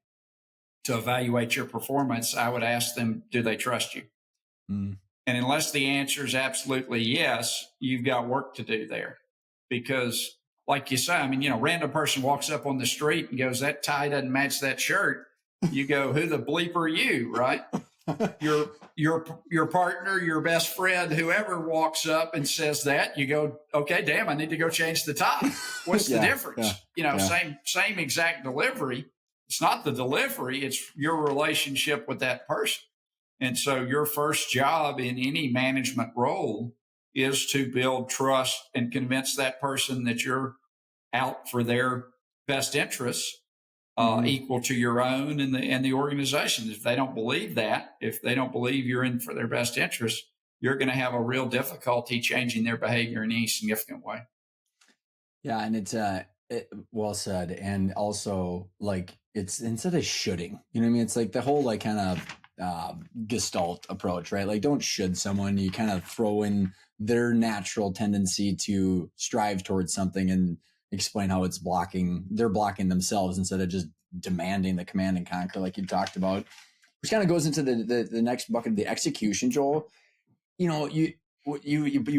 to evaluate your performance, I would ask them, do they trust you? Mm. And unless the answer is absolutely yes, you've got work to do there. Because like you say, random person walks up on the street and goes, that tie doesn't match that shirt. You go, who the bleep are you, right? Your partner, your best friend, whoever walks up and says that, you go, okay, damn, I need to go change the tie. What's the difference? Same exact delivery. It's not the delivery, it's your relationship with that person. And so your first job in any management role is to build trust and convince that person that you're out for their best interests, Mm-hmm. equal to your own and the organization. If they don't believe that, if they don't believe you're in for their best interest, you're going to have a real difficulty changing their behavior in any significant way. Yeah, and well said. And also, like, it's instead of shoulding, you know what I mean? It's like the whole like kind of gestalt approach, right? Like, don't should someone. You kind of throw in their natural tendency to strive towards something and explain how they're blocking themselves instead of just demanding the command and conquer, like you talked about, which kind of goes into the next bucket, the execution, Joel. You know, you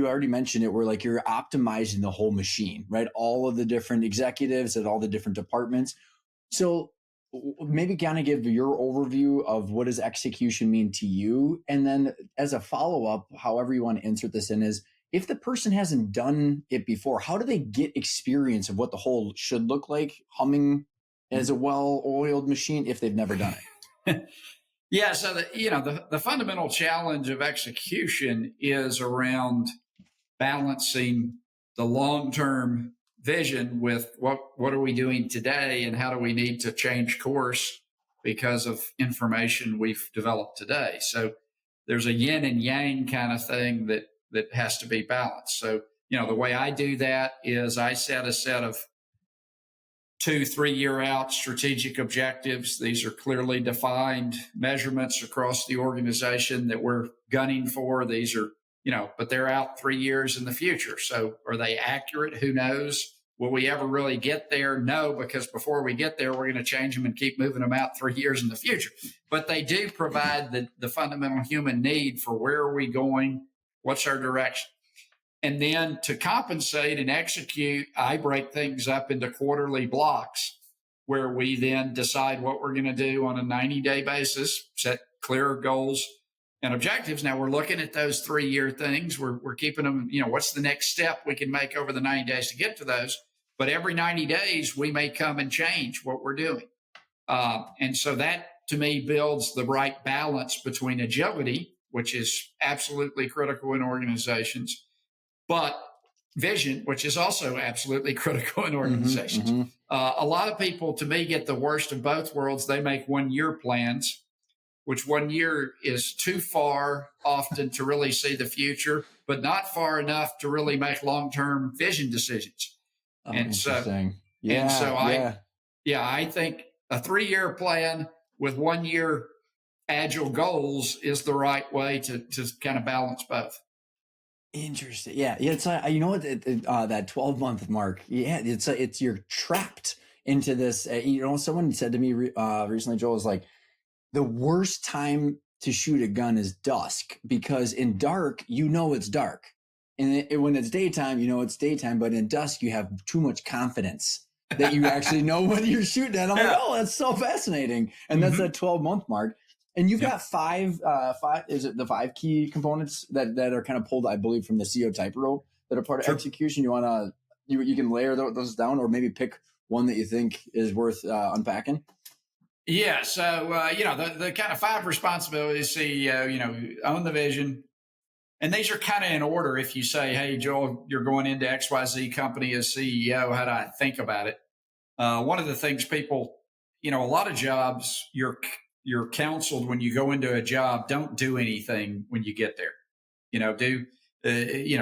already mentioned it, where like you're optimizing the whole machine, right? All of the different executives at all the different departments. So maybe kind of give your overview of what does execution mean to you, and then as a follow-up, however you want to insert this in, is if the person hasn't done it before, how do they get experience of what the whole should look like humming as a well-oiled machine if they've never done it? Yeah, so the fundamental challenge of execution is around balancing the long-term vision with what are we doing today and how do we need to change course because of information we've developed today. So there's a yin and yang kind of thing that has to be balanced. So, the way I do that is I set a set of 2-3 year out strategic objectives. These are clearly defined measurements across the organization that we're gunning for. These are, but they're out 3 years in the future. So are they accurate? Who knows? Will we ever really get there? No, because before we get there, we're going to change them and keep moving them out 3 years in the future. But they do provide the fundamental human need for where are we going? What's our direction? And then to compensate and execute, I break things up into quarterly blocks where we then decide what we're going to do on a 90-day basis, set clear goals and objectives. Now we're looking at those 3 year things. We're keeping them, what's the next step we can make over the 90 days to get to those? But every 90 days, we may come and change what we're doing. And so that to me builds the right balance between agility, which is absolutely critical in organizations, but vision, which is also absolutely critical in organizations. Mm-hmm. A lot of people, to me, get the worst of both worlds. They make 1 year plans, which 1 year is too far often to really see the future, but not far enough to really make long-term vision decisions. Oh, interesting. I think a 3 year plan with 1 year agile goals is the right way to kind of balance both. Interesting. Yeah. It's you know what, that 12-month mark. Yeah. It's you're trapped into this. Someone said to me recently, Joel, is like, the worst time to shoot a gun is dusk, because in dark, it's dark. And when it's daytime, it's daytime, but in dusk, you have too much confidence that you actually know what you're shooting at. I'm like, oh, that's so fascinating. And that's that 12-month mark. And you've got five, is it the 5 key components that are kind of pulled, I believe, from the CEO type rope that are part of execution? You want to, you can layer those down, or maybe pick one that you think is worth unpacking? Yeah. So, the kind of 5 responsibilities, CEO, own the vision. And these are kind of in order. If you say, hey, Joel, you're going into XYZ company as CEO, how do I think about it? One of the things people, a lot of jobs, you're counseled when you go into a job, don't do anything when you get there.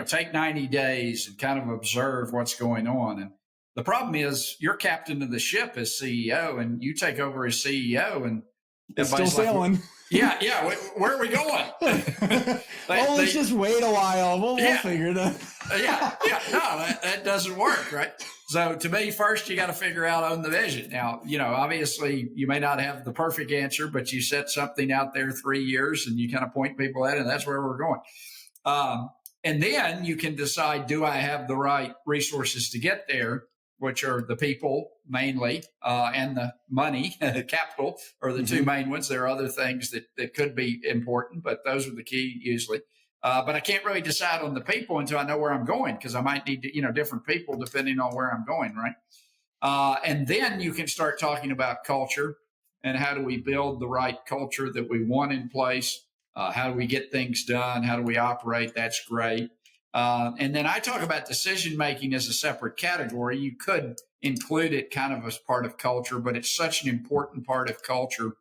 Take 90 days and kind of observe what's going on. And the problem is you're captain of the ship as CEO, and you take over as CEO and it's still sailing. Yeah. Where are we going? Let's just wait a while. We'll figure it out. No, that doesn't work, right? So to me, first, you got to figure out, own the vision. Now, obviously you may not have the perfect answer, but you set something out there 3 years and you kind of point people at it, and that's where we're going. And then you can decide, do I have the right resources to get there, which are the people mainly, and the money, capital are the 2 main ones. There are other things that could be important, but those are the key usually. But I can't really decide on the people until I know where I'm going, because I might need different people depending on where I'm going, right? And then you can start talking about culture and how do we build the right culture that we want in place? How do we get things done? How do we operate? That's great. And then I talk about decision making as a separate category. You could include it kind of as part of culture, but it's such an important part of culture,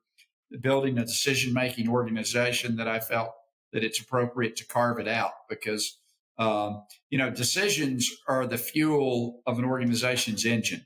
building a decision making organization, that I felt that it's appropriate to carve it out because, decisions are the fuel of an organization's engine.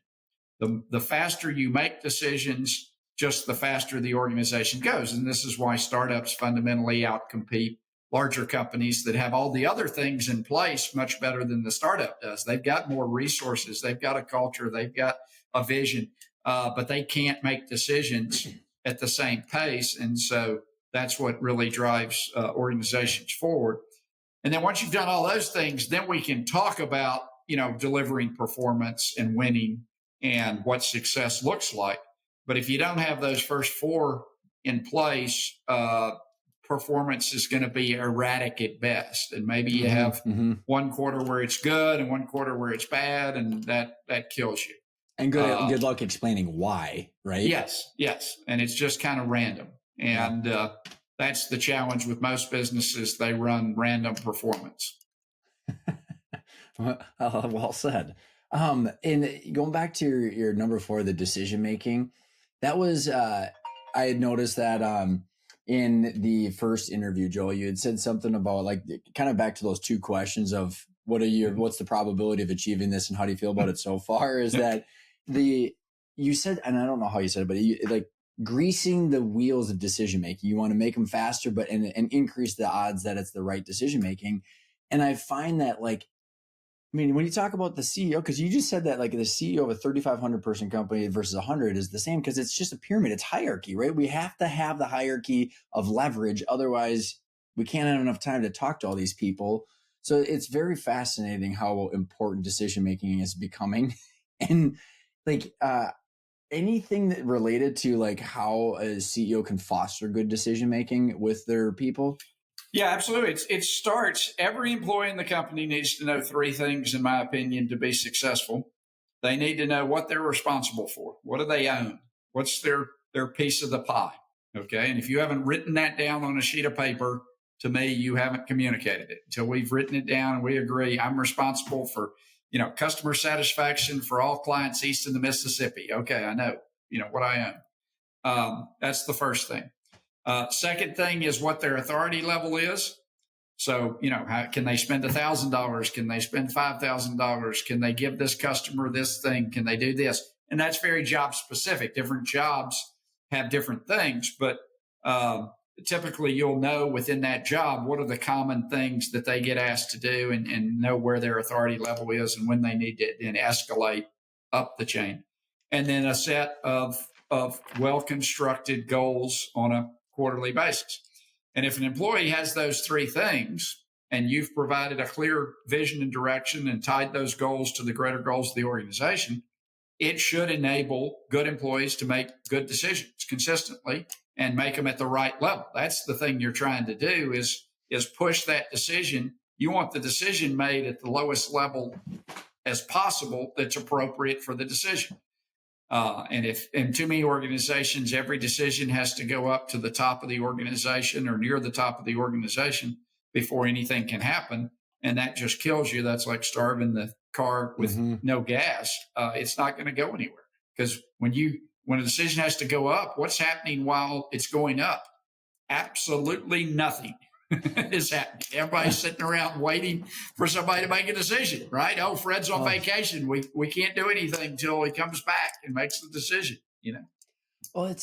The faster you make decisions, just the faster the organization goes. And this is why startups fundamentally outcompete larger companies that have all the other things in place much better than the startup does. They've got more resources, they've got a culture, they've got a vision, but they can't make decisions at the same pace. And so that's what really drives organizations forward. And then once you've done all those things, then we can talk about, delivering performance and winning and what success looks like. But if you don't have those first four in place, performance is going to be erratic at best. And maybe you have one quarter where it's good and one quarter where it's bad, and that kills you. And good luck explaining why, right? Yes. And it's just kind of random. And that's the challenge with most businesses. They run random performance. Well said. And going back to your number 4, the decision making, that was I had noticed that in the first interview, Joel, you had said something about like kind of back to those 2 questions of what's the probability of achieving this and how do you feel about it so far? Is that you said, and I don't know how you said it, but like greasing the wheels of decision making. You want to make them faster, but and increase the odds that it's the right decision making. And I find that when you talk about the CEO, because you just said that like the CEO of a 3,500 person company versus 100 is the same because it's just a pyramid. It's hierarchy, right? We have to have the hierarchy of leverage. Otherwise, we can't have enough time to talk to all these people. So it's very fascinating how important decision making is becoming. And anything that related to like how a CEO can foster good decision making with their people. Yeah, absolutely. It starts, every employee in the company needs to know 3 things, in my opinion, to be successful. They need to know what they're responsible for. What do they own? What's their piece of the pie? Okay. And if you haven't written that down on a sheet of paper, to me, you haven't communicated it. Until we've written it down and we agree, I'm responsible for, customer satisfaction for all clients east of the Mississippi. Okay. I know, what I own. That's the first thing. Second thing is what their authority level is. So, how can they spend $1,000? Can they spend $5,000? Can they give this customer this thing? Can they do this? And that's very job specific. Different jobs have different things, but typically you'll know within that job what are the common things that they get asked to do, and know where their authority level is and when they need to then escalate up the chain. And then a set of well-constructed goals on a quarterly basis. And if an employee has those 3 things and you've provided a clear vision and direction and tied those goals to the greater goals of the organization, it should enable good employees to make good decisions consistently and make them at the right level. That's the thing you're trying to do is push that decision. You want the decision made at the lowest level as possible that's appropriate for the decision. And if in too many organizations, every decision has to go up to the top of the organization or near the top of the organization before anything can happen. And that just kills you. That's like starving the car with no gas. It's not going to go anywhere, because when a decision has to go up, what's happening while it's going up? Absolutely nothing is happening. Everybody's sitting around waiting for somebody to make a decision, right? Oh, Fred's on vacation. We can't do anything until he comes back and makes the decision, Well,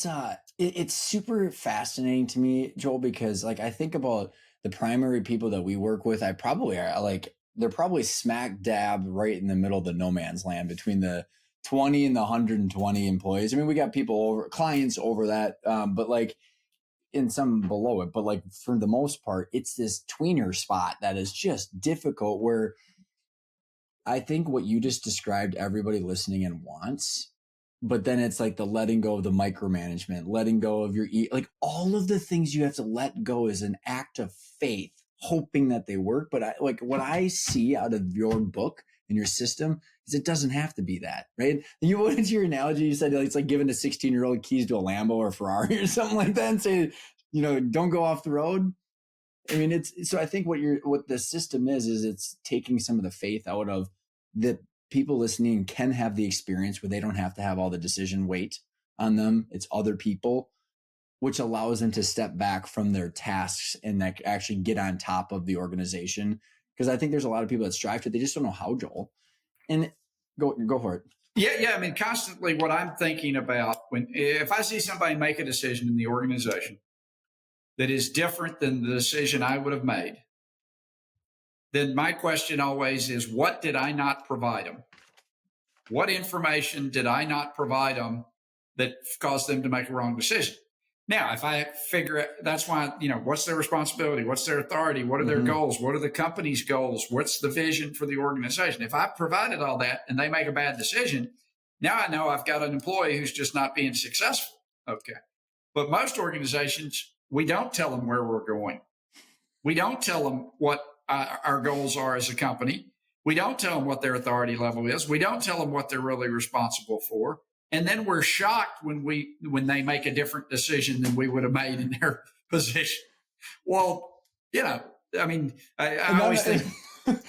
it's super fascinating to me, Joel, because like I think about the primary people that we work with, they're probably smack dab right in the middle of the no man's land between the 20 and the 120 employees. I mean, we got clients over that, but like in some below it, but like for the most part, it's this tweener spot that is just difficult, where I think what you just described, everybody listening in wants, but then it's like the letting go of the micromanagement, letting go of like all of the things you have to let go is an act of faith, hoping that they work. But what I see out of your book and your system is it doesn't have to be that, right? You went into your analogy, you said it's like giving a 16-year-old keys to a Lambo or Ferrari or something like that and say, don't go off the road. I mean, so I think what the system is it's taking some of the faith out of the people listening can have the experience where they don't have to have all the decision weight on them. It's other people, which allows them to step back from their tasks and like actually get on top of the organization. Because I think there's a lot of people that strive to, they just don't know how, Joel. And go for it. Yeah. I mean, constantly what I'm thinking about if I see somebody make a decision in the organization that is different than the decision I would have made, then my question always is, what did I not provide them? What information did I not provide them that caused them to make a wrong decision? Now, if I figure it, that's why, what's their responsibility? What's their authority? What are their goals? What are the company's goals? What's the vision for the organization? If I provided all that and they make a bad decision, now I know I've got an employee who's just not being successful. Okay. But most organizations, we don't tell them where we're going. We don't tell them what our goals are as a company. We don't tell them what their authority level is. We don't tell them what they're really responsible for. And then we're shocked when they make a different decision than we would have made in their position. Well, I mean, I always think.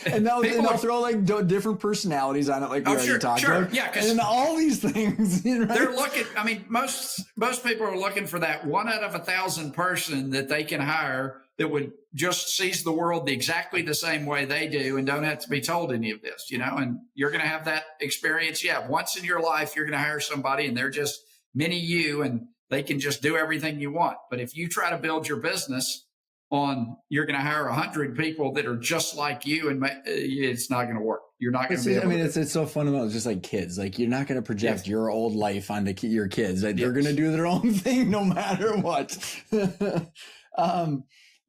And they'll throw like different personalities on it, like we already talked about. Yeah, and all these things. Right? They're looking. I mean, most people are looking for that 1 out of 1,000 person that they can hire that would just sees the world exactly the same way they do and don't have to be told any of this. And you're going to have that experience. Yeah, once in your life, you're going to hire somebody and they're just mini you and they can just do everything you want. But if you try to build your business on you're going to hire 100 people that are just like you, and it's not going to work. You're not going to be able to. It's so fundamental. It's just like kids. Like you're not going to project your old life onto your kids. Like, they're going to do their own thing no matter what.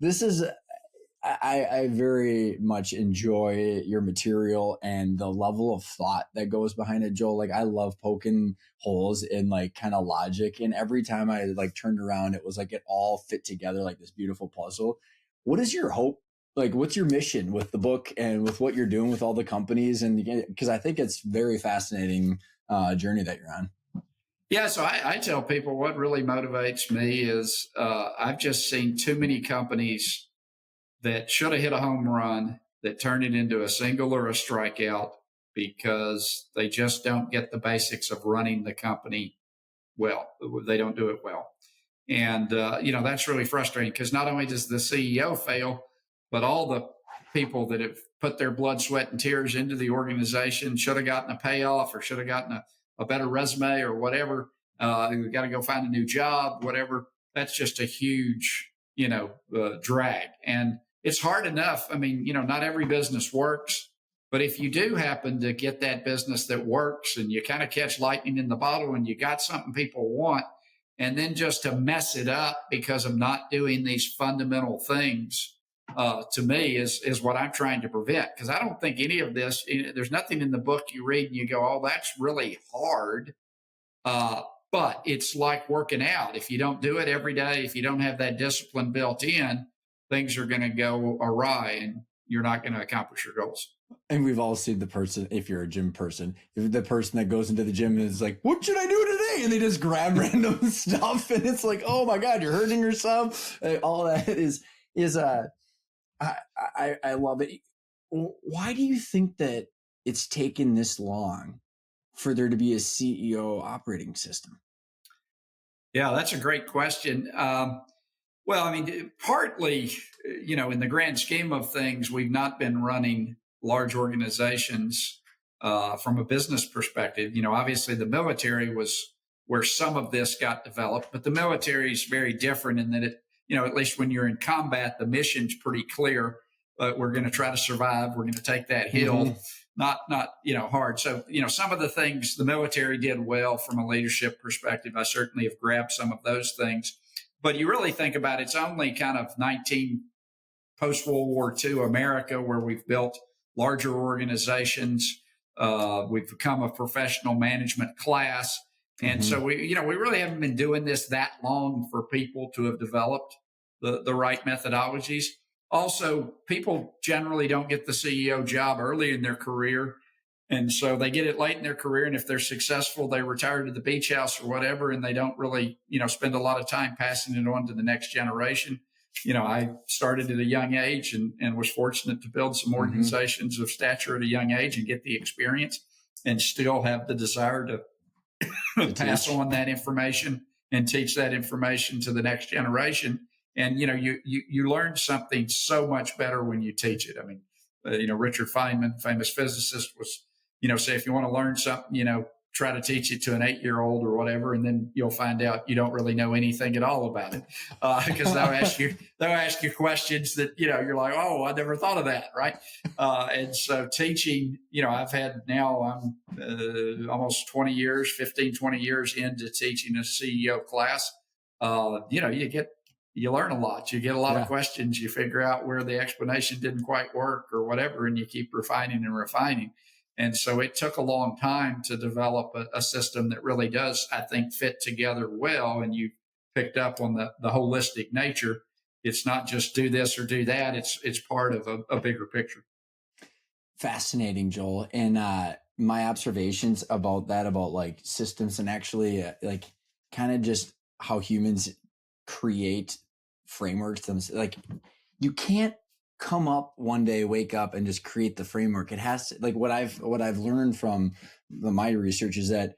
This is, I very much enjoy your material and the level of thought that goes behind it, Joel. Like I love poking holes in like kind of logic. And every time I like turned around, it was like it all fit together like this beautiful puzzle. What is your hope? Like, what's your mission with the book and with what you're doing with all the companies? And because I think it's very fascinating journey that you're on. Yeah, so I tell people what really motivates me is I've just seen too many companies that should have hit a home run that turn it into a single or a strikeout because they just don't get the basics of running the company well. They don't do it well. And, that's really frustrating because not only does the CEO fail, but all the people that have put their blood, sweat, and tears into the organization should have gotten a payoff or should have gotten a better resume or whatever. You got to go find a new job, whatever. That's just a huge, drag. And it's hard enough. I mean, not every business works, but if you do happen to get that business that works and you kind of catch lightning in the bottle and you got something people want, and then just to mess it up because of not doing these fundamental things, to me is what I'm trying to prevent. Because I don't think any of this, there's nothing in the book you read and you go, oh, that's really hard. But it's like working out. If you don't do it every day, if you don't have that discipline built in, things are going to go awry and you're not going to accomplish your goals. And we've all seen the person, if you're a gym person, the person that goes into the gym and is like, what should I do today? And they just grab random stuff. And it's like, oh my God, you're hurting yourself. All that I love it. Why do you think that it's taken this long for there to be a CEO operating system? Yeah, that's a great question. Well, I mean, partly, in the grand scheme of things, we've not been running large organizations from a business perspective. Obviously the military was where some of this got developed, but the military is very different in that it, at least when you're in combat, the mission's pretty clear. We're going to try to survive. We're going to take that hill, not hard. So, some of the things the military did well from a leadership perspective, I certainly have grabbed some of those things. But you really think about it, it's only kind of post-World War II America where we've built larger organizations. We've become a professional management class. And so we really haven't been doing this that long for people to have developed the right methodologies. Also, people generally don't get the CEO job early in their career. And so they get it late in their career. And if they're successful, they retire to the beach house or whatever. And they don't really, spend a lot of time passing it on to the next generation. I started at a young age and was fortunate to build some organizations of stature at a young age and get the experience and still have the desire to pass on that information and teach that information to the next generation. And, you learn something so much better when you teach it. I mean, Richard Feynman, famous physicist, was, say, if you want to learn something, try to teach it to an 8-year-old or whatever, and then you'll find out you don't really know anything at all about it, because they'll ask you questions that you're like, oh, I never thought of that, right? And so teaching, I've had now I'm almost 20 years, 15, 20 years into teaching a CEO class. You learn a lot. You get a lot of questions. You figure out where the explanation didn't quite work or whatever, and you keep refining and refining. And so it took a long time to develop a system that really does, I think, fit together well. And you picked up on the holistic nature. It's not just do this or do that. It's part of a bigger picture. Fascinating, Joel. And my observations about that, about like systems and actually like kind of just how humans create frameworks themselves. Like you can't come up one day, wake up and just create the framework. It has to, like what I've learned from my research is that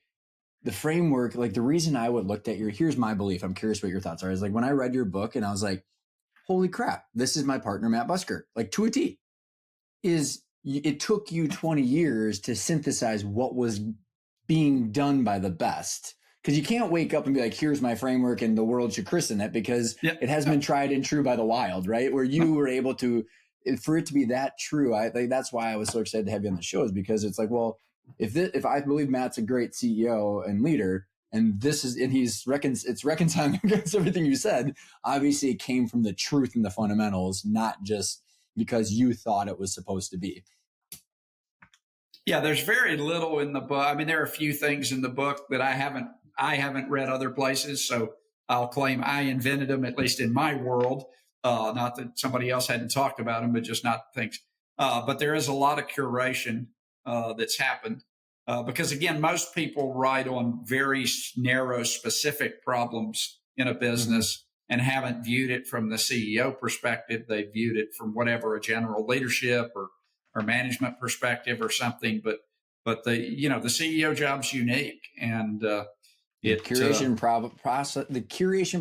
the framework, like the reason I would look at here's my belief. I'm curious what your thoughts are. Is like when I read your book and I was like, holy crap, this is my partner, Matt Busker, like to a T. It took you 20 years to synthesize what was being done by the best. Because you can't wake up and be like, here's my framework and the world should christen it, because it has been tried and true by the wild, right? Where you were able to, for it to be that true, I think that's why I was so excited to have you on the show, is because it's like, well, if I believe Matt's a great CEO and leader, and it's reconciling against everything you said, obviously it came from the truth and the fundamentals, not just because you thought it was supposed to be. Yeah, there's very little in the book. I mean, there are a few things in the book that I haven't read other places, so I'll claim I invented them, at least in my world. Not that somebody else hadn't talked about them, but just not things. But there is a lot of curation that's happened because, again, most people write on very narrow, specific problems in a business and haven't viewed it from the CEO perspective. They viewed it from whatever, a general leadership or management perspective or something. But the CEO job's unique, and the curation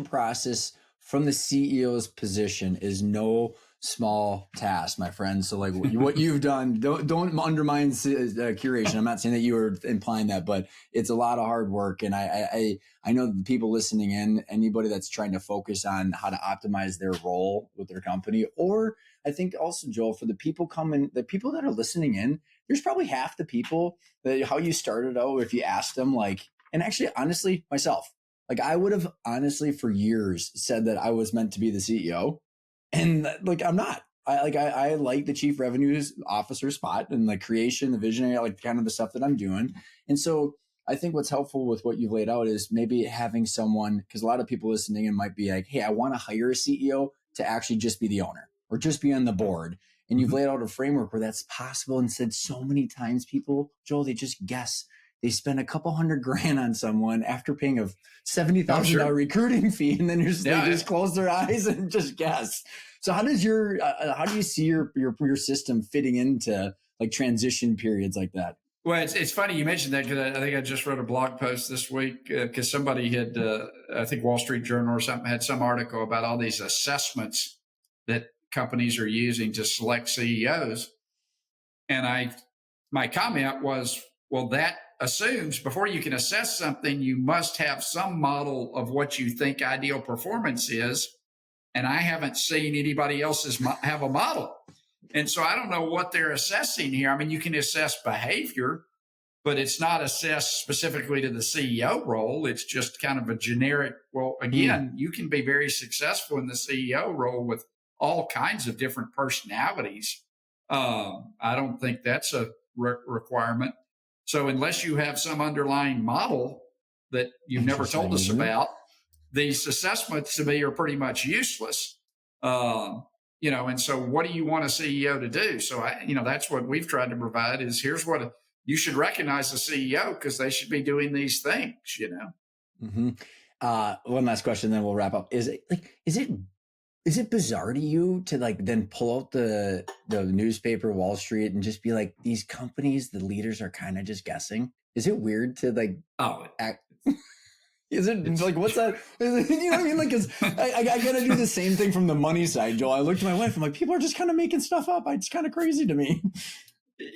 process from the CEO's position is no small task, my friend. So like what you've done, don't undermine curation. I'm not saying that you were implying that, but it's a lot of hard work. And I know the people listening in, anybody that's trying to focus on how to optimize their role with their company, or I think also, Joel, for the people that are listening in, there's probably half the people that how you started out, if you asked them, like, and actually, honestly, myself, like I would have honestly for years said that I was meant to be the CEO. And like, I'm not. I like the chief revenues officer spot and the creation, the visionary, like kind of the stuff that I'm doing. And so I think what's helpful with what you've laid out is maybe having someone, because a lot of people listening in might be like, hey, I want to hire a CEO to actually just be the owner or just be on the board. And you've laid out a framework where that's possible, and said so many times people, Joel, they just guess. They spend a couple $100,000 on someone after paying a $70,000 recruiting fee, and then they just close their eyes and just guess. So how do you see your system fitting into like transition periods like that? Well, it's funny you mentioned that, because I think I just wrote a blog post this week because somebody had, I think Wall Street Journal or something, had some article about all these assessments that companies are using to select CEOs. And my comment was, well, that assumes before you can assess something, you must have some model of what you think ideal performance is. And I haven't seen anybody else's have a model. And so I don't know what they're assessing here. I mean, you can assess behavior, but it's not assessed specifically to the CEO role. It's just kind of a generic, well, again, you can be very successful in the CEO role with all kinds of different personalities. I don't think that's a requirement. So unless you have some underlying model that you've never told us about, these assessments to me are pretty much useless. And so what do you want a CEO to do? So that's what we've tried to provide is here's what you should recognize the CEO, because they should be doing these things, One last question, then we'll wrap up. Is it Is it bizarre to you to like then pull out the newspaper, Wall Street, and just be like, these companies, the leaders are kind of just guessing? Is it weird to like Oh, act? Is it it's like, what's that? Is it, you know what I mean? Like, cause I got to do the same thing from the money side, Joel. I looked at my wife, I'm like, people are just kind of making stuff up. It's kind of crazy to me.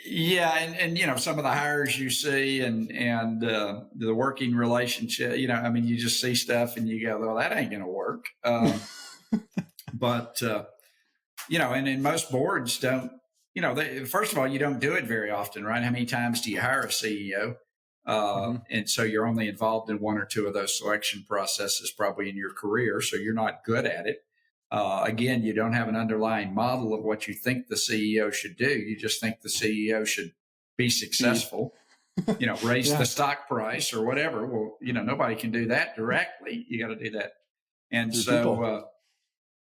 yeah, and you know, some of the hires you see and the working relationship, you know, I mean, you just see stuff and you go, well, that ain't going to work. But you know, and most boards don't, you know, first of all, you don't do it very often, right? How many times do you hire a CEO? And so you're only involved in one or two of those selection processes probably in your career. So you're not good at it. Again, you don't have an underlying model of what you think the CEO should do. You just think the CEO should be successful, you know, raise Yeah. the stock price or whatever. Well, you know, nobody can do that directly. You got to do that. And Through so, people.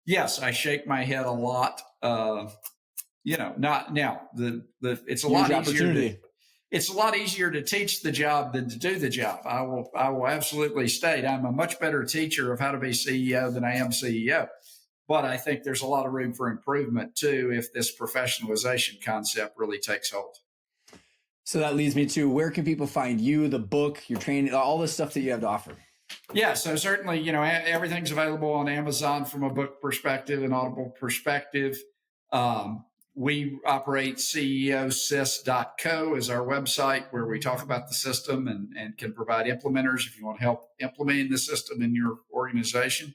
yes, I shake my head a lot. You know, not now. It's a Huge lot opportunity. easier. It's a lot easier to teach the job than to do the job. I will absolutely state I'm a much better teacher of how to be CEO than I am CEO. But I think there's a lot of room for improvement too if this professionalization concept really takes hold. So that leads me to, where can people find you, the book, your training, all the stuff that you have to offer? Yeah, so certainly, you know, everything's available on Amazon from a book perspective and Audible perspective. We operate ceosys.co as our website where we talk about the system and can provide implementers if you want help implementing the system in your organization.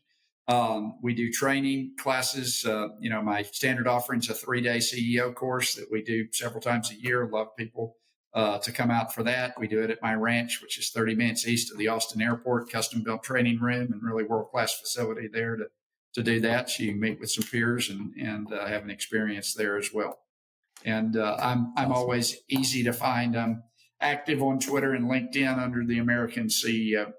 We do training classes. You know, my standard offering is a 3-day CEO course that we do several times a year. Love people to come out for that. We do it at my ranch, which is 30 minutes east of the Austin airport, custom built training room and really world-class facility there to do that. So you can meet with some peers and have an experience there as well. And I'm Awesome. always easy to find. I'm active on Twitter and LinkedIn under the American CEO.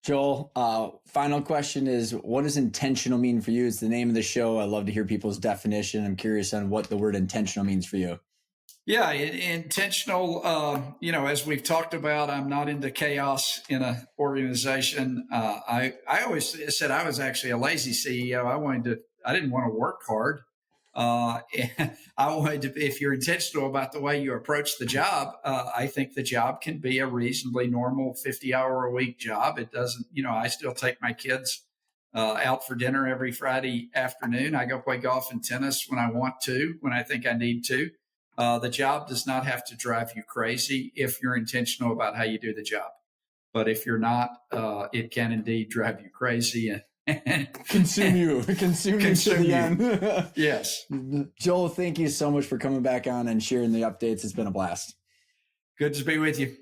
Joel, final question is, what does intentional mean for you? It's the name of the show. I love to hear people's definition. I'm curious on what the word intentional means for you. Yeah, intentional. You know, as we've talked about, I'm not into chaos in an organization. I always said I was actually a lazy CEO. I didn't want to work hard. And I wanted to. If you're intentional about the way you approach the job, I think the job can be a reasonably normal 50-hour-a-week job. It doesn't. You know, I still take my kids out for dinner every Friday afternoon. I go play golf and tennis when I want to, when I think I need to. The job does not have to drive you crazy if you're intentional about how you do the job. But if you're not, it can indeed drive you crazy and consume you to the end. Yes. Joel, thank you so much for coming back on and sharing the updates. It's been a blast. Good to be with you.